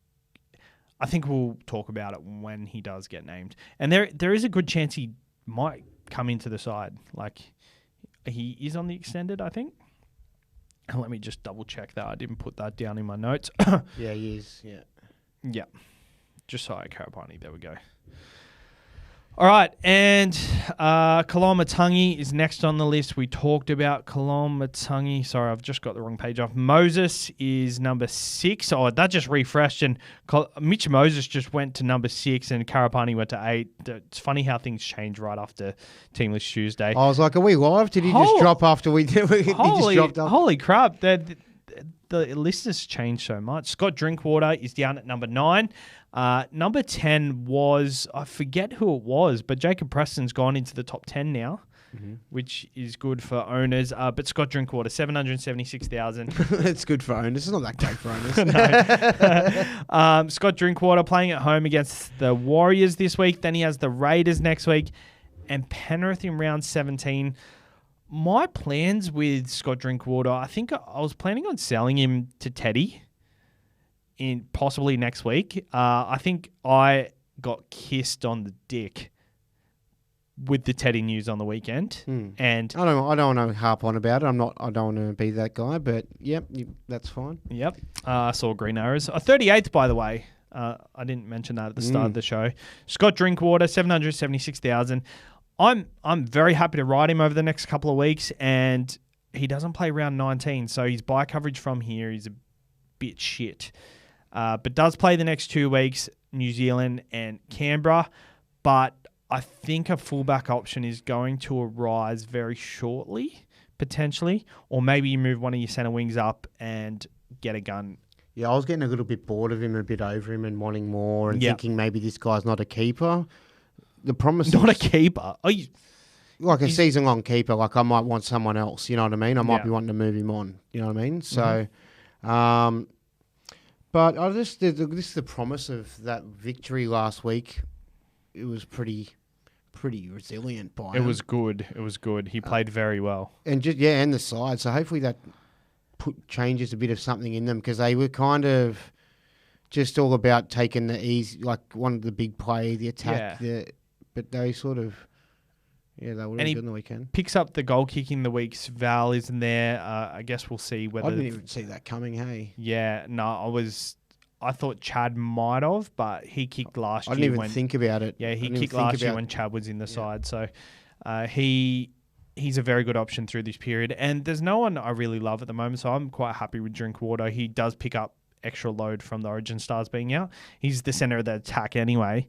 I think we'll talk about it when he does get named. And there is a good chance he might come into the side. Like, He is on the extended, I think. And let me just double check that. I didn't put that down in my notes. Yeah, he is. Yeah. Yeah. Josiah Karapani. There we go. All right, and Kalamatangi is next on the list. We talked about Kalamatangi. Sorry, I've just got the wrong page off. Moses is number 6. Oh, that just refreshed, and Mitch Moses just went to number 6, and Karapani went to 8. It's funny how things change right after Team List Tuesday. I was like, are we live? Did he just drop after we did? Holy crap. The list has changed so much. Scott Drinkwater is down at number 9. Number 10 was, I forget who it was, but Jacob Preston's gone into the top 10 now, which is good for owners. But Scott Drinkwater, 776,000. It's good for owners. It's not that great for owners. Scott Drinkwater playing at home against the Warriors this week. Then he has the Raiders next week and Penrith in round 17. My plans with Scott Drinkwater, I think I was planning on selling him to Teddy in possibly next week. I think I got kissed on the dick with the Teddy news on the weekend, and I don't want to harp on about it. I don't want to be that guy, but yep, that's fine. Yep, I saw Green Arrows. 38th, by the way. I didn't mention that at the start of the show. Scott Drinkwater, 776,000. I'm very happy to ride him over the next couple of weeks, and he doesn't play round 19, so his buy coverage from here is a bit shit. But does play the next 2 weeks, New Zealand and Canberra. But I think a fullback option is going to arise very shortly, potentially. Or maybe you move one of your centre wings up and get a gun. Yeah, I was getting a little bit bored of him, a bit over him and wanting more and thinking maybe this guy's not a keeper. The promise Not a keeper. Like a season-long keeper, like I might want someone else, you know what I mean? I might be wanting to move him on, you know what I mean? So, but this is the promise of that victory last week. It was pretty resilient by him. It was good. It was good. He played very well. And and the side. So hopefully that changes a bit of something in them, because they were kind of just all about taking the easy, like one of the big play, the attack, but they sort of, they were really good on the weekend. Picks up the goal kicking the week's Val isn't there. I guess we'll see whether... I didn't even see that coming, hey? Yeah, no, I thought Chad might have, but he kicked last year. I didn't even think about it. Yeah, he kicked last year when Chad was in the side. So he's a very good option through this period. And there's no one I really love at the moment, so I'm quite happy with Drinkwater. He does pick up extra load from the Origin Stars being out. He's the centre of the attack anyway.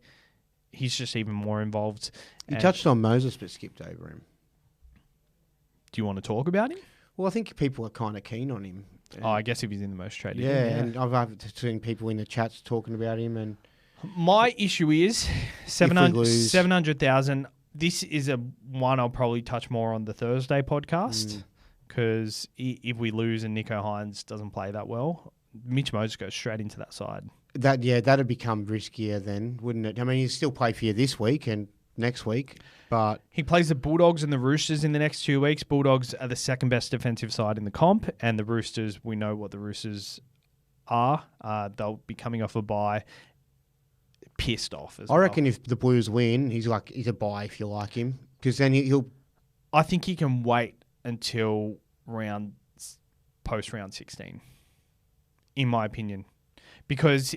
He's just even more involved. You touched on Moses but skipped over him. Do you want to talk about him? Well, I think people are kind of keen on him. Oh, I guess if he's in the most traded. Yeah, and I've seen people in the chats talking about him. And my issue is 700,000. This is one I'll probably touch more on the Thursday podcast, because if we lose and Nico Hines doesn't play that well, Mitch Moses goes straight into that side. That'd become riskier then, wouldn't it? I mean, he'll still play for you this week and next week, but... He plays the Bulldogs and the Roosters in the next 2 weeks. Bulldogs are the second best defensive side in the comp, and the Roosters, we know what the Roosters are. They'll be coming off a bye, pissed off as well. I reckon if the Blues win, he's a buy if you like him, because then he'll... I think he can wait until post-round 16, in my opinion. Because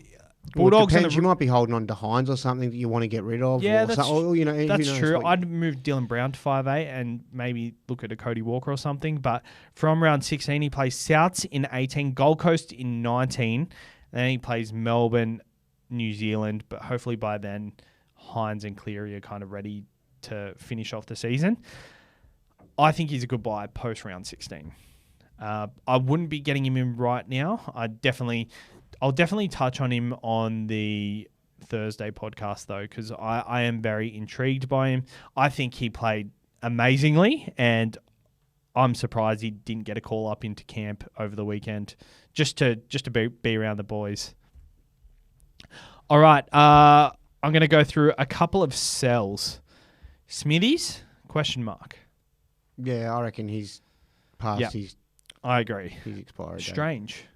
Bulldogs you might be holding on to Hines or something that you want to get rid of. Yeah, that's true. I'd move Dylan Brown to 5'8" and maybe look at a Cody Walker or something. But from round 16, he plays Souths in 18, Gold Coast in 19. Then he plays Melbourne, New Zealand. But hopefully by then, Hines and Cleary are kind of ready to finish off the season. I think he's a good buy post round 16. I wouldn't be getting him in right now. I'll definitely touch on him on the Thursday podcast, though, because I am very intrigued by him. I think he played amazingly, and I'm surprised he didn't get a call up into camp over the weekend just to be around the boys. All right, I'm going to go through a couple of sells. Smithies? ? Yeah, I reckon he's past his... I agree. His expiry date. Strange.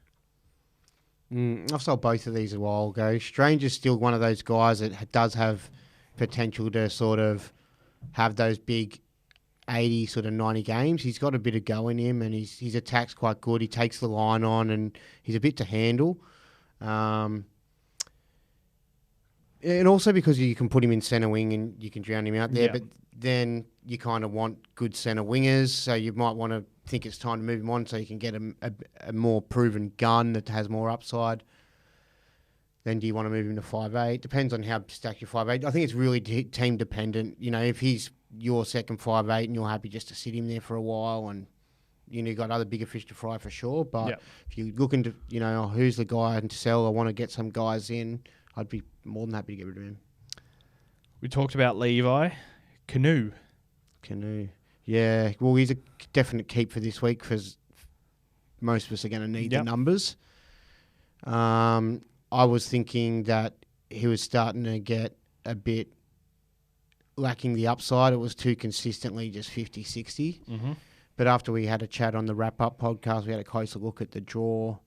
I've sold both of these a while ago. Strange is still one of those guys that does have potential to sort of have those big 80, sort of 90 games. He's got a bit of go in him, and his attack's quite good. He takes the line on, and he's a bit to handle. And also because you can put him in centre wing and you can drown him out there, but then you kind of want good centre wingers, so you might want to think it's time to move him on so you can get a more proven gun that has more upside. Then do you want to move him to 5'8"? Depends on how stacked your 5'8". I think it's really team dependent. You know, if he's your second 5'8" and you're happy just to sit him there for a while, and you've got other bigger fish to fry for sure. But if you're looking to, who's the guy to sell, I want to get some guys in, I'd be more than happy to get rid of him. We talked about Levi. Canoe. Yeah. Well, he's a definite keep for this week because most of us are going to need the numbers. I was thinking that he was starting to get a bit lacking the upside. It was too consistently just 50, 60. Mm-hmm. But after we had a chat on the wrap-up podcast, we had a closer look at the draw.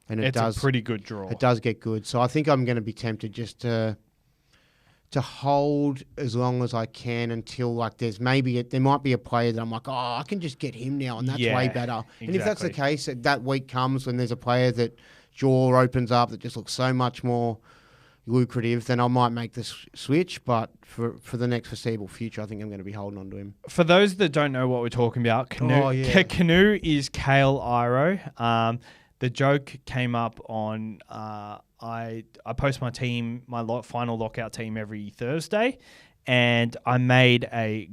And it's a pretty good draw. It does get good. So I think I'm going to be tempted just to hold as long as I can until there might be a player that I'm like, I can just get him now, and that's way better. Exactly. And if that's the case, that week comes when there's a player that jaw opens up that just looks so much more lucrative, then I might make the switch. But for the next foreseeable future, I think I'm going to be holding on to him. For those that don't know what we're talking about, Canoe is Kale Iro. The joke came up on I post my team, my final lockout team every Thursday, and I made a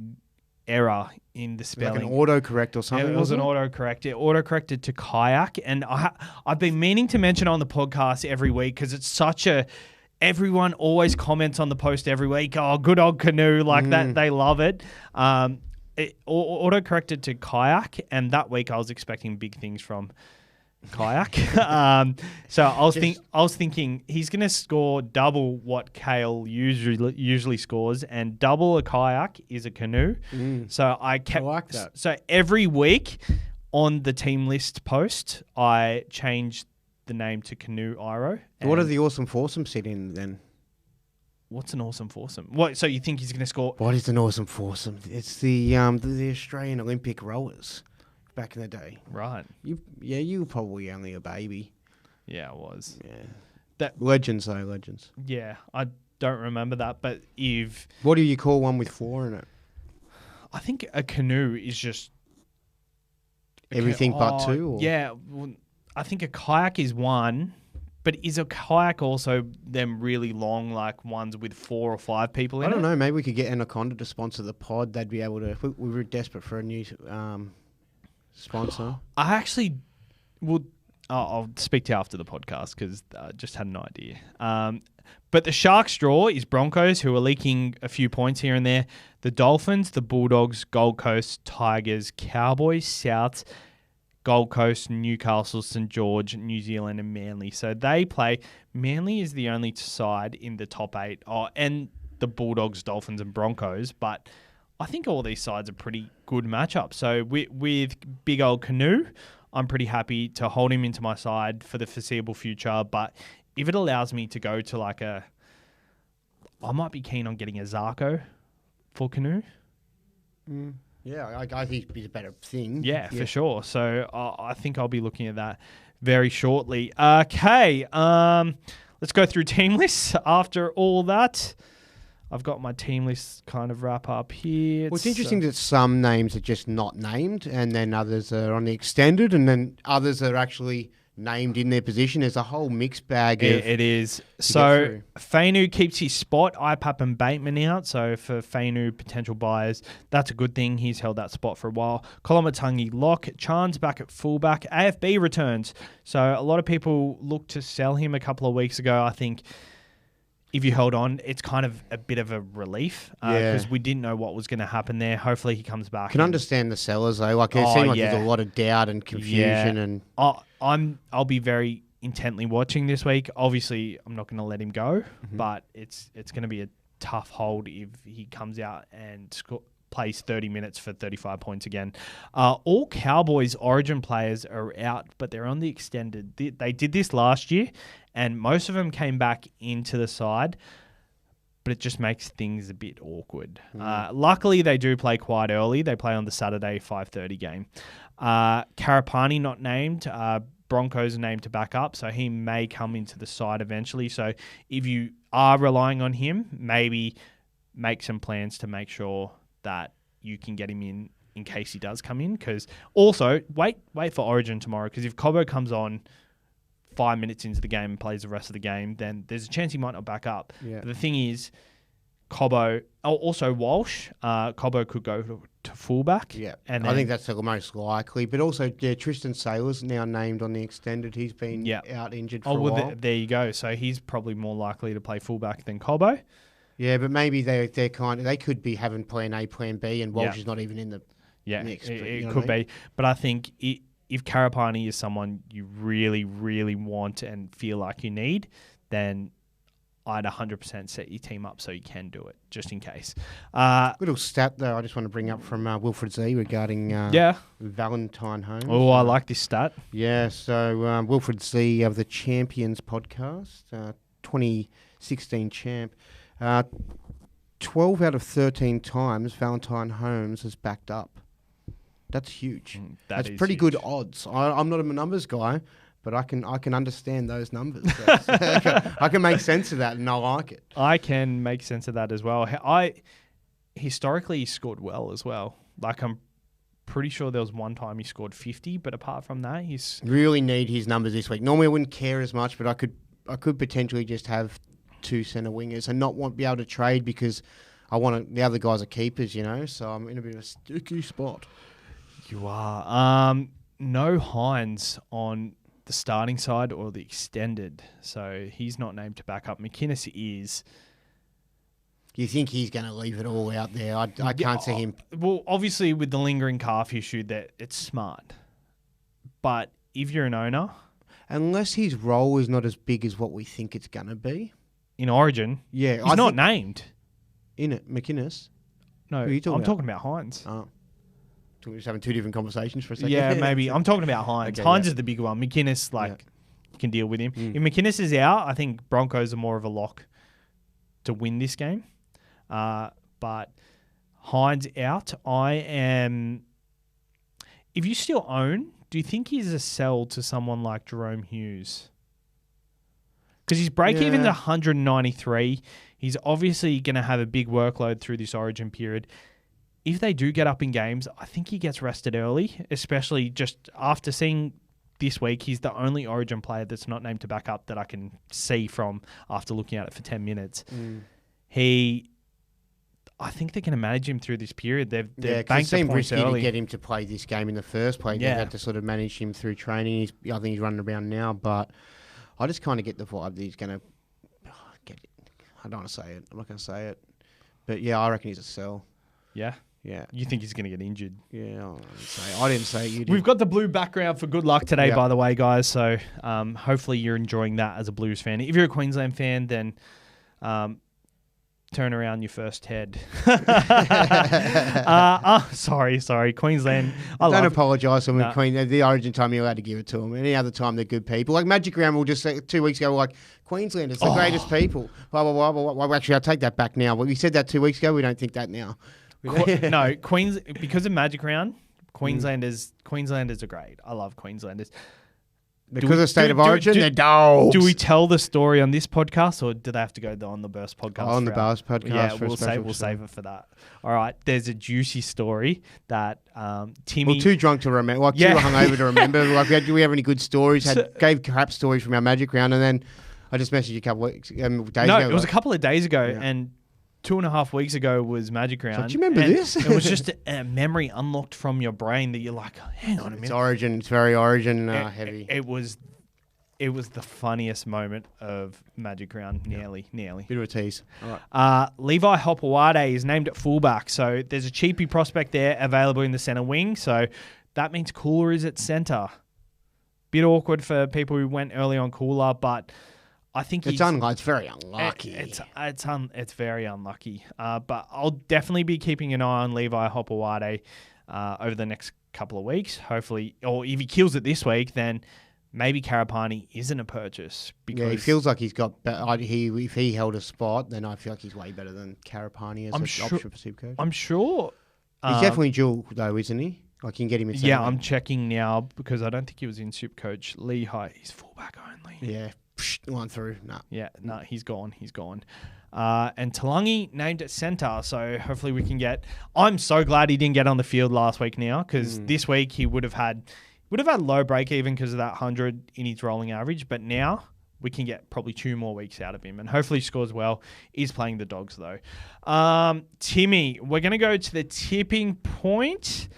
error in the spelling. Like an autocorrect or something? It was an autocorrect. It autocorrected to kayak, and I've been meaning to mention it on the podcast every week because it's such a... Everyone always comments on the post every week, oh, good old Canoe, like that. They love it. It autocorrected to kayak, and that week I was expecting big things from kayak. So I was thinking he's going to score double what Kale usually scores, and double a kayak is a Canoe. So I like that. So every week on the team list post, I changed the name to Canoe Iro. What are the awesome foursomes sit in then? What's an awesome foursome? What? So you think he's going to score? What is an awesome foursome? It's the Australian Olympic rowers back in the day. Right. You were probably only a baby. Yeah, I was. Yeah. Legends. Yeah, I don't remember that, but what do you call one with 4 in it? I think a canoe is just everything but 2. Or? Yeah, well, I think a kayak is 1, but is a kayak also them really long, like ones with 4 or 5 people in it? I don't know. Maybe we could get Anaconda to sponsor the pod. They'd be able to. We were desperate for a new sponsor. I actually would. I'll speak to you after the podcast because I just had an idea. But the Sharks draw is Broncos, who are leaking a few points here and there. The Dolphins, the Bulldogs, Gold Coast, Tigers, Cowboys, Souths, Gold Coast, Newcastle, St. George, New Zealand, and Manly. So they play. Manly is the only side in the top 8, and the Bulldogs, Dolphins, and Broncos. But I think all these sides are pretty good matchups. So with big old Canoe, I'm pretty happy to hold him into my side for the foreseeable future. But if it allows me to go to I might be keen on getting a Zarko for Canoe. Yeah, I think it'd be a better thing. Yeah, for sure. So I think I'll be looking at that very shortly. Okay, let's go through team lists after all that. I've got my team list kind of wrap up here. Well, it's interesting that some names are just not named, and then others are on the extended, and then others are actually named in their position. There's a whole mixed bag. It is. So Fainu keeps his spot. IPAP and Bateman out. So for Fainu potential buyers, that's a good thing. He's held that spot for a while. Kolomatangi lock. Chan's back at fullback. AFB returns. So a lot of people looked to sell him a couple of weeks ago. I think if you held on, it's kind of a bit of a relief because we didn't know what was going to happen there. Hopefully he comes back. Can understand the sellers though. It seems like there's a lot of doubt and confusion. And I'll be very intently watching this week. Obviously, I'm not going to let him go, but it's going to be a tough hold if he comes out and plays 30 minutes for 35 points again. All Cowboys Origin players are out, but they're on the extended. They did this last year, and most of them came back into the side. but it just makes things a bit awkward. Luckily, they do play quite early. They play on the Saturday 5:30 game. Karapani not named. Broncos are named to back up, so he may come into the side eventually. So if you are relying on him, maybe make some plans to make sure that you can get him in case he does come in. Because also, wait for Origin tomorrow, because if Cobbo comes on 5 minutes into the game and plays the rest of the game, then there's a chance he might not back up. Yeah. But the thing is, Cobbo, also Walsh, Cobbo could go to fullback. Yeah, and I think that's the most likely. But also, Tristan Saylor's now named on the extended. He's been out injured for a while. There you go. So he's probably more likely to play fullback than Cobbo. Yeah, but maybe they could be having plan A, plan B, and Walsh is not even in the mix. It could be. But I think if Karapani is someone you really, really want and feel like you need, then I'd 100% set your team up so you can do it, just in case. Little stat, though, I just want to bring up from Wilfred Z regarding Valentine Holmes. Oh, I like this stat. Yeah, so Wilfred Z of the Champions podcast, 2016 champ. 12 out of 13 times Valentine Holmes has backed up. That's huge. That's pretty huge. Good odds. I'm not a numbers guy, but I can understand those numbers. I can make sense of that, and I like it. I can make sense of that as well. Historically, he scored well as well. Like, I'm pretty sure there was one time he scored 50, but apart from that, he's really need his numbers this week. Normally, I wouldn't care as much, but I could potentially just have 2 centre wingers and not be able to trade because the other guys are keepers, so I'm in a bit of a sticky spot. You are. No Hines on the starting side or the extended, so he's not named to back up. McInnes is. Do you think he's going to leave it all out there? I can't see him. Well, obviously with the lingering calf issue, that it's smart. But if you're an owner, unless his role is not as big as what we think it's going to be in Origin, he's not named in it. McInnes. No, I'm talking about Hines. Oh. We're just having 2 different conversations for a second. Yeah, maybe. I'm talking about Hines. Okay, Hines is the bigger one. McInnes, you can deal with him. If McInnes is out, I think Broncos are more of a lock to win this game. But Hines out, if you still own, do you think he's a sell to someone like Jerome Hughes? Because his break-even's 193. He's obviously going to have a big workload through this Origin period. If they do get up in games, I think he gets rested early, especially just after seeing this week. He's the only Origin player that's not named to back up that I can see from after looking at it for 10 minutes. I think they're going to manage him through this period. They've banked the points early. It seemed risky to get him to play this game in the first place. They had to sort of manage him through training. I think he's running around now, but I just kind of get the vibe that he's going to get it. I don't want to say it. I'm not going to say it. But, yeah, I reckon he's a sell. Yeah? Yeah. You think he's going to get injured? Yeah, I didn't say it. You did. We've got the blue background for good luck today, by the way, guys. So hopefully you're enjoying that as a Blues fan. If you're a Queensland fan, then turn around your first head. Sorry, Queensland. Don't apologise to them. Queen. The Origin time, you're allowed to give it to them. Any other time, they're good people. Like Magic Round, we'll just say 2 weeks ago, we're like, Queensland is the greatest people. Blah, blah, blah, blah, blah. Actually, I'll take that back now. We said that 2 weeks ago. We don't think that now. No, because of Magic Round, Queenslanders are great. I love Queenslanders. Because of State of Origin, they're dogs. Do we tell the story on this podcast, or do they have to go on the Burst podcast? On the Burst podcast. Yeah, we'll save it for that. All right, there's a juicy story that Timmy... We're too drunk to remember. Too hungover to remember. Do we have any good stories? Gave crap stories from our Magic Round, and then I just messaged you a couple of days ago. No, it was a couple of days ago, and 2.5 weeks ago was Magic Round. So do you remember this? It was just a memory unlocked from your brain that you're like, hang on a minute. It's Origin. It's very Origin heavy. It was the funniest moment of Magic Round. Nearly. Bit of a tease. All right. Levi Hopewade is named at fullback. So there's a cheapy prospect there available in the centre wing. So that means Cooler is at centre. Bit awkward for people who went early on Cooler, but I think it's very unlucky. It's very unlucky. But I'll definitely be keeping an eye on Levi Hopewade over the next couple of weeks. Hopefully, or if he kills it this week, then maybe Karapani isn't a purchase. Because Yeah, he feels like he's got. If he held a spot, then I feel like he's way better than Karapani as an option for SuperCoach. I'm sure. He's definitely dual, though, isn't he? Like, you can get him in Yeah, I'm checking now because I don't think he was in SuperCoach. Lehigh, he's fullback only. Yeah, one through. Nah. Yeah, no, he's gone. He's gone. And Talangi named at centre, so hopefully we can get. I'm so glad he didn't get on the field last week now, because this week he would have had low break even because of that 100 in his rolling average, but now we can get probably 2 more weeks out of him, and hopefully he scores well. He's playing the Dogs though. Timmy, we're going to go to the tipping point.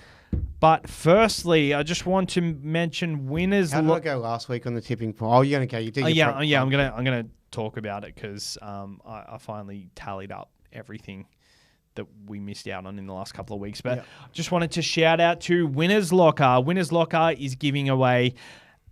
But firstly, I just want to mention winners. How did I go last week on the tipping point? Oh, you're going to go. You did. I'm gonna talk about it because I finally tallied up everything that we missed out on in the last couple of weeks. But just wanted to shout out to Winners Locker. Winners Locker is giving away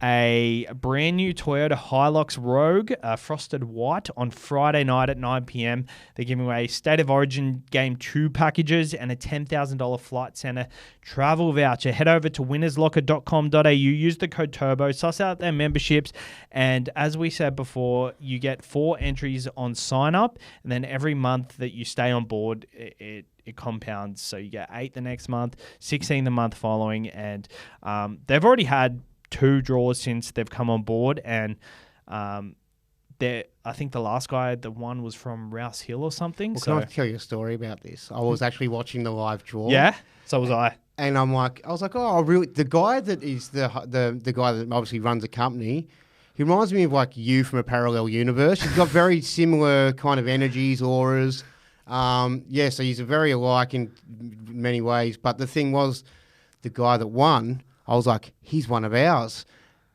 a brand new Toyota Hilux Rogue frosted white on Friday night at 9 p.m. They're giving away State of Origin Game 2 packages and a $10,000 Flight Centre travel voucher. Head over to winnerslocker.com.au. Use the code TURBO. Suss out their memberships. And as we said before, you get 4 entries on sign up. And then every month that you stay on board, it compounds. So you get 8 the next month, 16 the month following. And they've already had 2 draws since they've come on board, and I think the last guy, the one was from Rouse Hill or something. Well, can I tell you a story about this? I was actually watching the live draw. Yeah, so was I. And I was like, oh, really? The guy that is the guy that obviously runs the company, he reminds me of like you from a parallel universe. He's got very similar kind of energies, auras. So he's very alike in many ways. But the thing was, the guy that won, I was like, he's one of ours,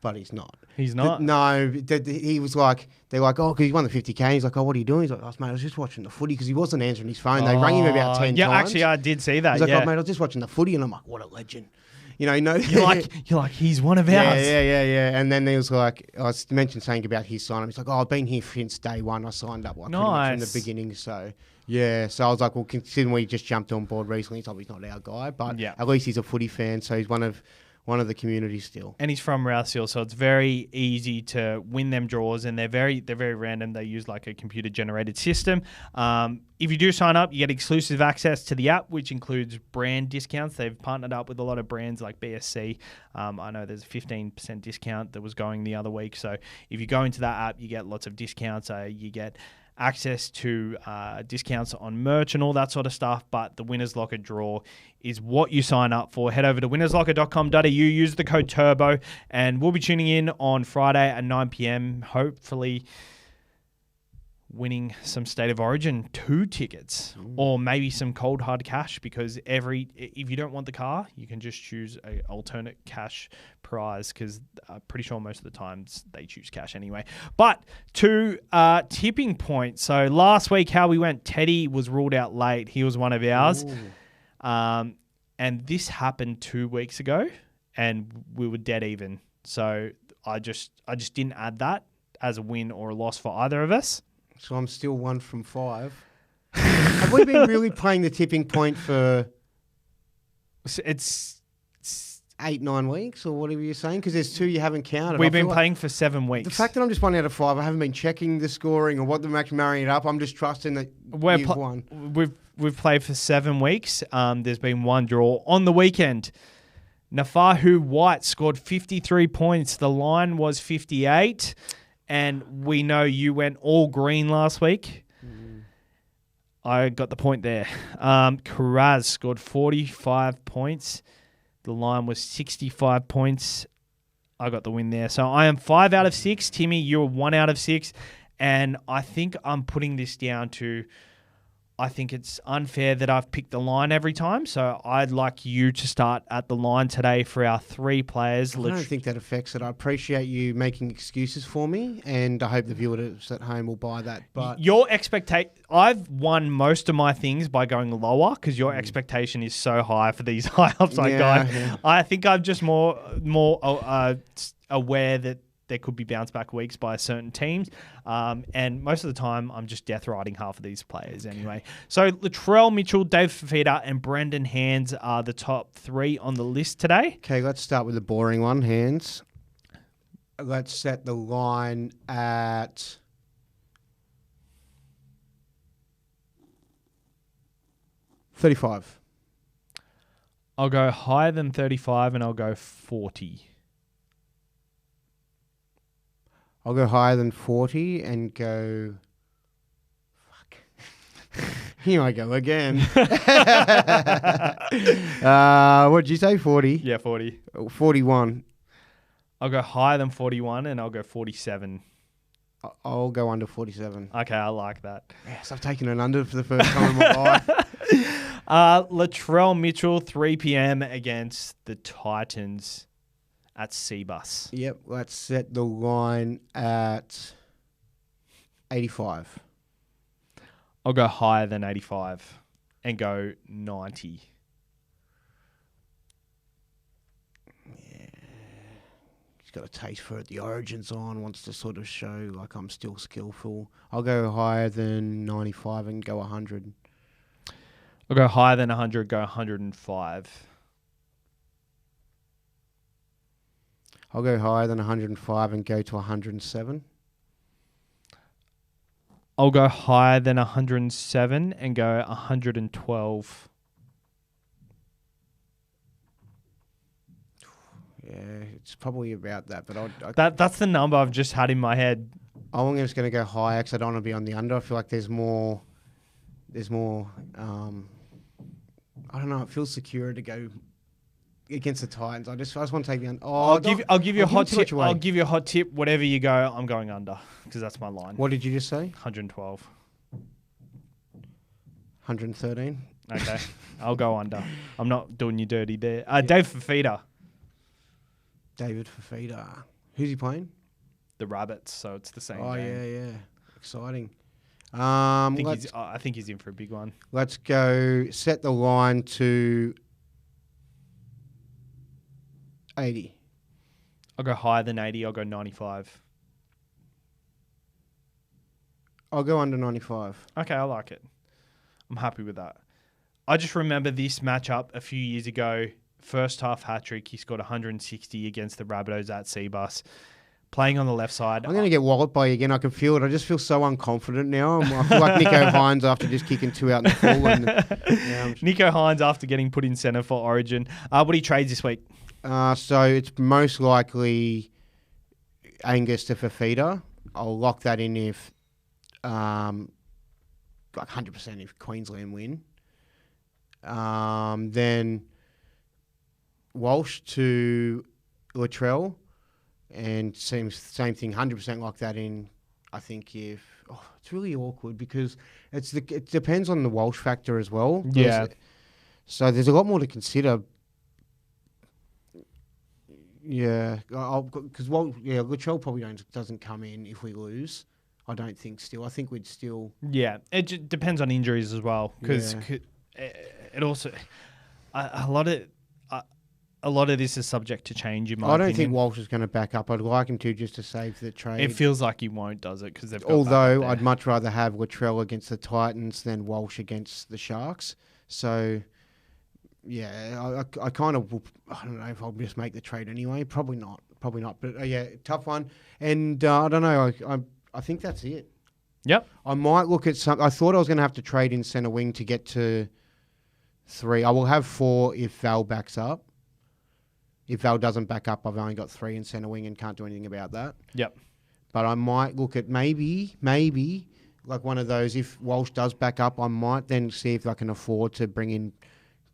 but he's not. He's not? He was like, they're like, oh, because he won the 50K. He's like, oh, what are you doing? He's like, oh, mate, I was just watching the footy, because he wasn't answering his phone. They rang him about 10 times. Yeah, actually, I did see that. He's like, oh, mate, I was just watching the footy. And I'm like, what a legend. You're like, he's one of ours. Yeah. And then he was like, I mentioned something about his sign-up. He's like, oh, I've been here since day one. I signed up pretty much from the beginning. So, yeah. So I was like, well, considering we just jumped on board recently, he's obviously not our guy, but at least he's a footy fan. So he's one of the community still. And he's from Rouse Hill, so it's very easy to win them draws, and they're very random. They use like a computer-generated system. If you do sign up, you get exclusive access to the app, which includes brand discounts. They've partnered up with a lot of brands like BSC. I know there's a 15% discount that was going the other week. So if you go into that app, you get lots of discounts. You get access to discounts on merch and all that sort of stuff, but the Winners Locker draw is what you sign up for. Head over to winnerslocker.com.au, use the code TURBO, and we'll be tuning in on Friday at 9 p.m, hopefully winning some State of Origin 2 tickets or maybe some cold hard cash, because if you don't want the car, you can just choose an alternate cash prize, because I'm pretty sure most of the times they choose cash anyway. But to tipping point. So last week, how we went, Teddy was ruled out late. He was one of ours. And this happened 2 weeks ago, and we were dead even. So I just didn't add that as a win or a loss for either of us. So I'm still 1 from 5. Have we been really playing the tipping point for it's 8-9 weeks, or whatever you're saying? Because there's 2 you haven't counted. We've been playing for 7 weeks. The fact that I'm just 1 out of 5, I haven't been checking the scoring or what they're actually marrying it up. I'm just trusting that you've won. We've played for 7 weeks. There's been 1 draw on the weekend. Nafahu White scored 53 points. The line was 58. And we know you went all green last week. I got the point there. Karaz scored 45 points. The line was 65 points. I got the win there. So I am 5 out of 6. Timmy, you're 1 out of 6. And I think I'm putting this down to, I think it's unfair that I've picked the line every time. So I'd like you to start at the line today for our 3 players. I don't think that affects it. I appreciate you making excuses for me, and I hope the viewers at home will buy that. But your expectation, I've won most of my things by going lower, because your expectation is so high for these high upside guys. Yeah. I think I'm just more aware that there could be bounce back weeks by certain teams. And most of the time, I'm just death riding half of these players anyway. So Latrell Mitchell, Dave Fafita, and Brendan Hands are the top 3 on the list today. Okay, let's start with the boring one, Hands. let's set the line at 35. I'll go higher than 35 and I'll go 40. I'll go higher than 40 and go... Fuck. Here I go again. What did you say, 40? Yeah, 40. 41. I'll go higher than 41 and I'll go 47. I'll go under 47. Okay, I like that. Yes, I've taken an under for the first time in my life. Latrell Mitchell, 3 p.m. against the Titans at Seabus. Yep, let's set the line at 85. I'll go higher than 85 and go 90. He's got a taste for it. The Origin's on, wants to sort of show like I'm still skillful. I'll go higher than 95 and go 100. I'll go higher than 100, go 105. I'll go higher than 105 and go to 107. I'll go higher than 107 and go 112. Yeah, it's probably about that, but That's the number I've just had in my head. I'm just going to go higher because I don't want to be on the under. I feel like there's more. I don't know. It feels secure to go against the Titans. I just want to take the under. I'll give you a hot tip. I'll give you a hot tip. Whatever you go, I'm going under because that's my line. What did you just say? 112. 113. Okay, I'll go under. I'm not doing you dirty there. Dave Fafita. David Fafita. Who's he playing? The Rabbits. So it's the same. Oh game. yeah, exciting. I think he's in for a big one. Let's go set the line to 80. I'll go higher than 80. I'll go 95. I'll go under 95. Okay, I like it. I'm happy with that. I just remember this matchup a few years ago. First half hat-trick. He scored 160 against the Rabbitohs at Seabus. Playing on the left side. I'm going to get walloped by you again. I can feel it. I just feel so unconfident now. I feel like Nico Hines after just kicking 2 out in the full. Nico Hines after getting put in centre for Origin. What do you trades this week? So it's most likely Angus to Fafita. I'll lock that in if, like 100% if Queensland win. Then Walsh to Latrell. And same thing, 100% lock that in. I think if it's really awkward because it depends on the Walsh factor as well. Yeah. So there's a lot more to consider. Yeah, because Latrell probably doesn't come in if we lose. I don't think still. I think we'd still. Yeah, it depends on injuries as well because it also a lot of this is subject to change. In my opinion. Think Walsh is going to back up. I'd like him to just to save the trade. It feels like he won't, does it? Because although I'd much rather have Latrell against the Titans than Walsh against the Sharks. So yeah, I kind of I don't know if I'll just make the trade anyway. Probably not. But yeah, tough one. And I don't know. I think that's it. Yep. I might look at some. I thought I was going to have to trade in centre wing to get to 3. I will have 4 if Val backs up. If Val doesn't back up, I've only got 3 in centre wing and can't do anything about that. Yep. But I might look at maybe like one of those. If Walsh does back up, I might then see if I can afford to bring in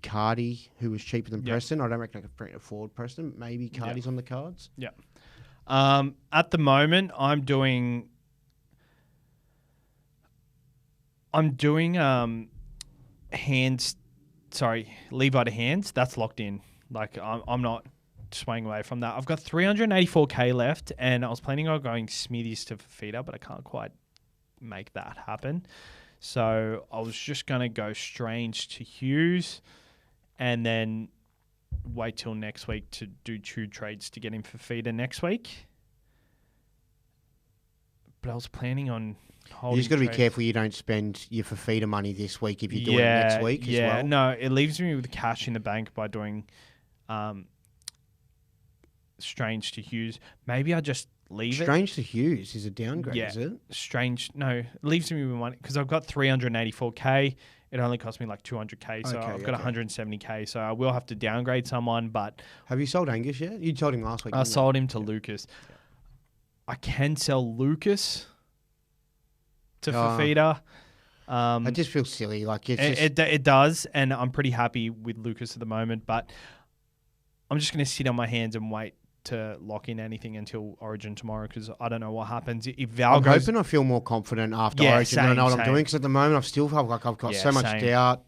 Cardi, who was cheaper than Preston. I don't reckon I can afford Preston. Maybe Cardi's on the cards. Yeah. At the moment, I'm doing hands. Sorry, Levi to hands. That's locked in. Like I'm not swaying away from that. I've got 384k left, and I was planning on going Smithies to Fafita, but I can't quite make that happen. So I was just going to go Strange to Hughes, and then wait till next week to do 2 trades to get him Fafita next week. But I was planning on holding. You just got to be careful you don't spend your Fafita money this week if you do it next week as well. Yeah, no, it leaves me with cash in the bank by doing Strange to Hughes. Maybe I just leave it. Strange to Hughes is a downgrade, Yeah, is it? strange. No, it leaves me with money because I've got 384k. It only cost me like 200k, so Okay, I've got 170k. So I will have to downgrade someone, but Have you sold Angus yet? You told him last week. I didn't you? sold him to Lucas. I can sell Lucas to Fafita. I just feel silly. Like It does, and I'm pretty happy with Lucas at the moment, but I'm just going to sit on my hands and wait to lock in anything until Origin tomorrow because I don't know what happens. If Val I'm goes... hoping I feel more confident after Yeah, Origin. I know what same. I'm doing because at the moment I've still felt like I've got Yeah, so much same. doubt.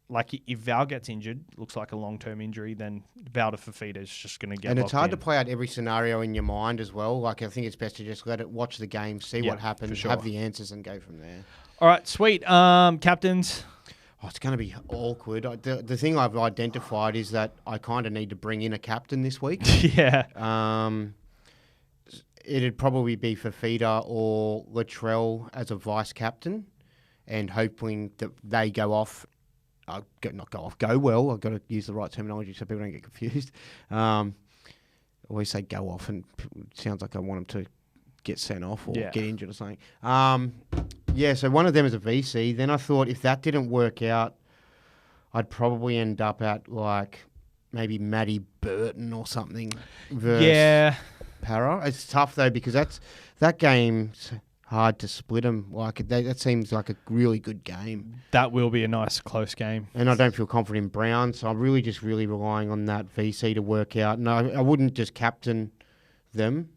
Like if Val gets injured, looks like a long-term injury, then Val to Fafita is just going to get And it's locked hard in. to play out every scenario in your mind as well. Like I think it's best to just watch the game, see Yeah, what happens, for sure. have the answers, and go from there. All right, sweet. Captains. Oh, it's going to be awkward. The thing I've identified is that I kind of need to bring in a captain this week. Yeah. It'd probably be Fafita or Latrell as a vice captain, and hoping that they go off. Go well. I've got to use the right terminology so people don't get confused. Always say go off, and it sounds like I want them to get sent off or get injured or something. So one of them is a VC. Then I thought if that didn't work out, I'd probably end up at like maybe Matty Burton or something versus Para. It's tough though because that game's hard to split them. Like that seems like a really good game. That will be a nice close game. And I don't feel confident in Brown, so I'm really just relying on that VC to work out. No, I wouldn't just captain them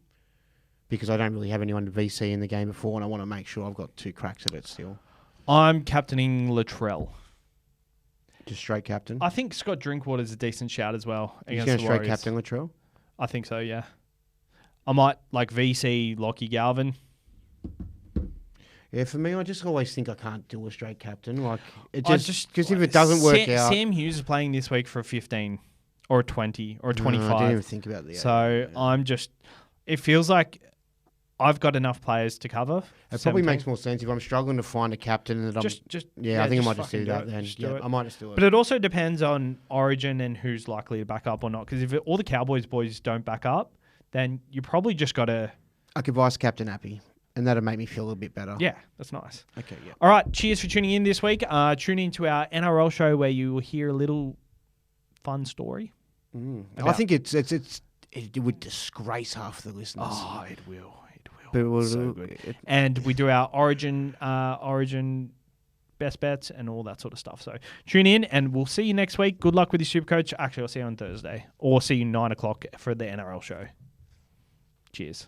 because I don't really have anyone to VC in the game before, and I want to make sure I've got 2 cracks at it still. I'm captaining Latrell. Just straight captain? I think Scott Drinkwater's a decent shout as well He's against going the to straight Warriors. captain Latrell? I think so, yeah. I might like VC Lockie Galvin. Yeah, for me, I just always think I can't do a straight captain. Like it just because if it Sam, doesn't work out, Sam Hughes is playing this week for a 15 or a 20 or a 25. I didn't even think about the. So I'm just. It feels like I've got enough players to cover. It probably makes more sense if I'm struggling to find a captain that I'm. I think I might just do that then. Yeah, I might just do it. But it also depends on Origin and who's likely to back up or not. Because if all the Cowboys boys don't back up, then you probably just got to. I could vice captain Appy. And that'll make me feel a bit better. Yeah, that's nice. Okay, yeah. All right, cheers for tuning in this week. Tune in to our NRL show where you will hear a little fun story. I think it would disgrace half the listeners. Oh, it will. But it will, so good. And we do our Origin best bets and all that sort of stuff. So tune in and we'll see you next week. Good luck with your SuperCoach. Actually, I'll see you on Thursday. Or see you 9 o'clock for the NRL show. Cheers.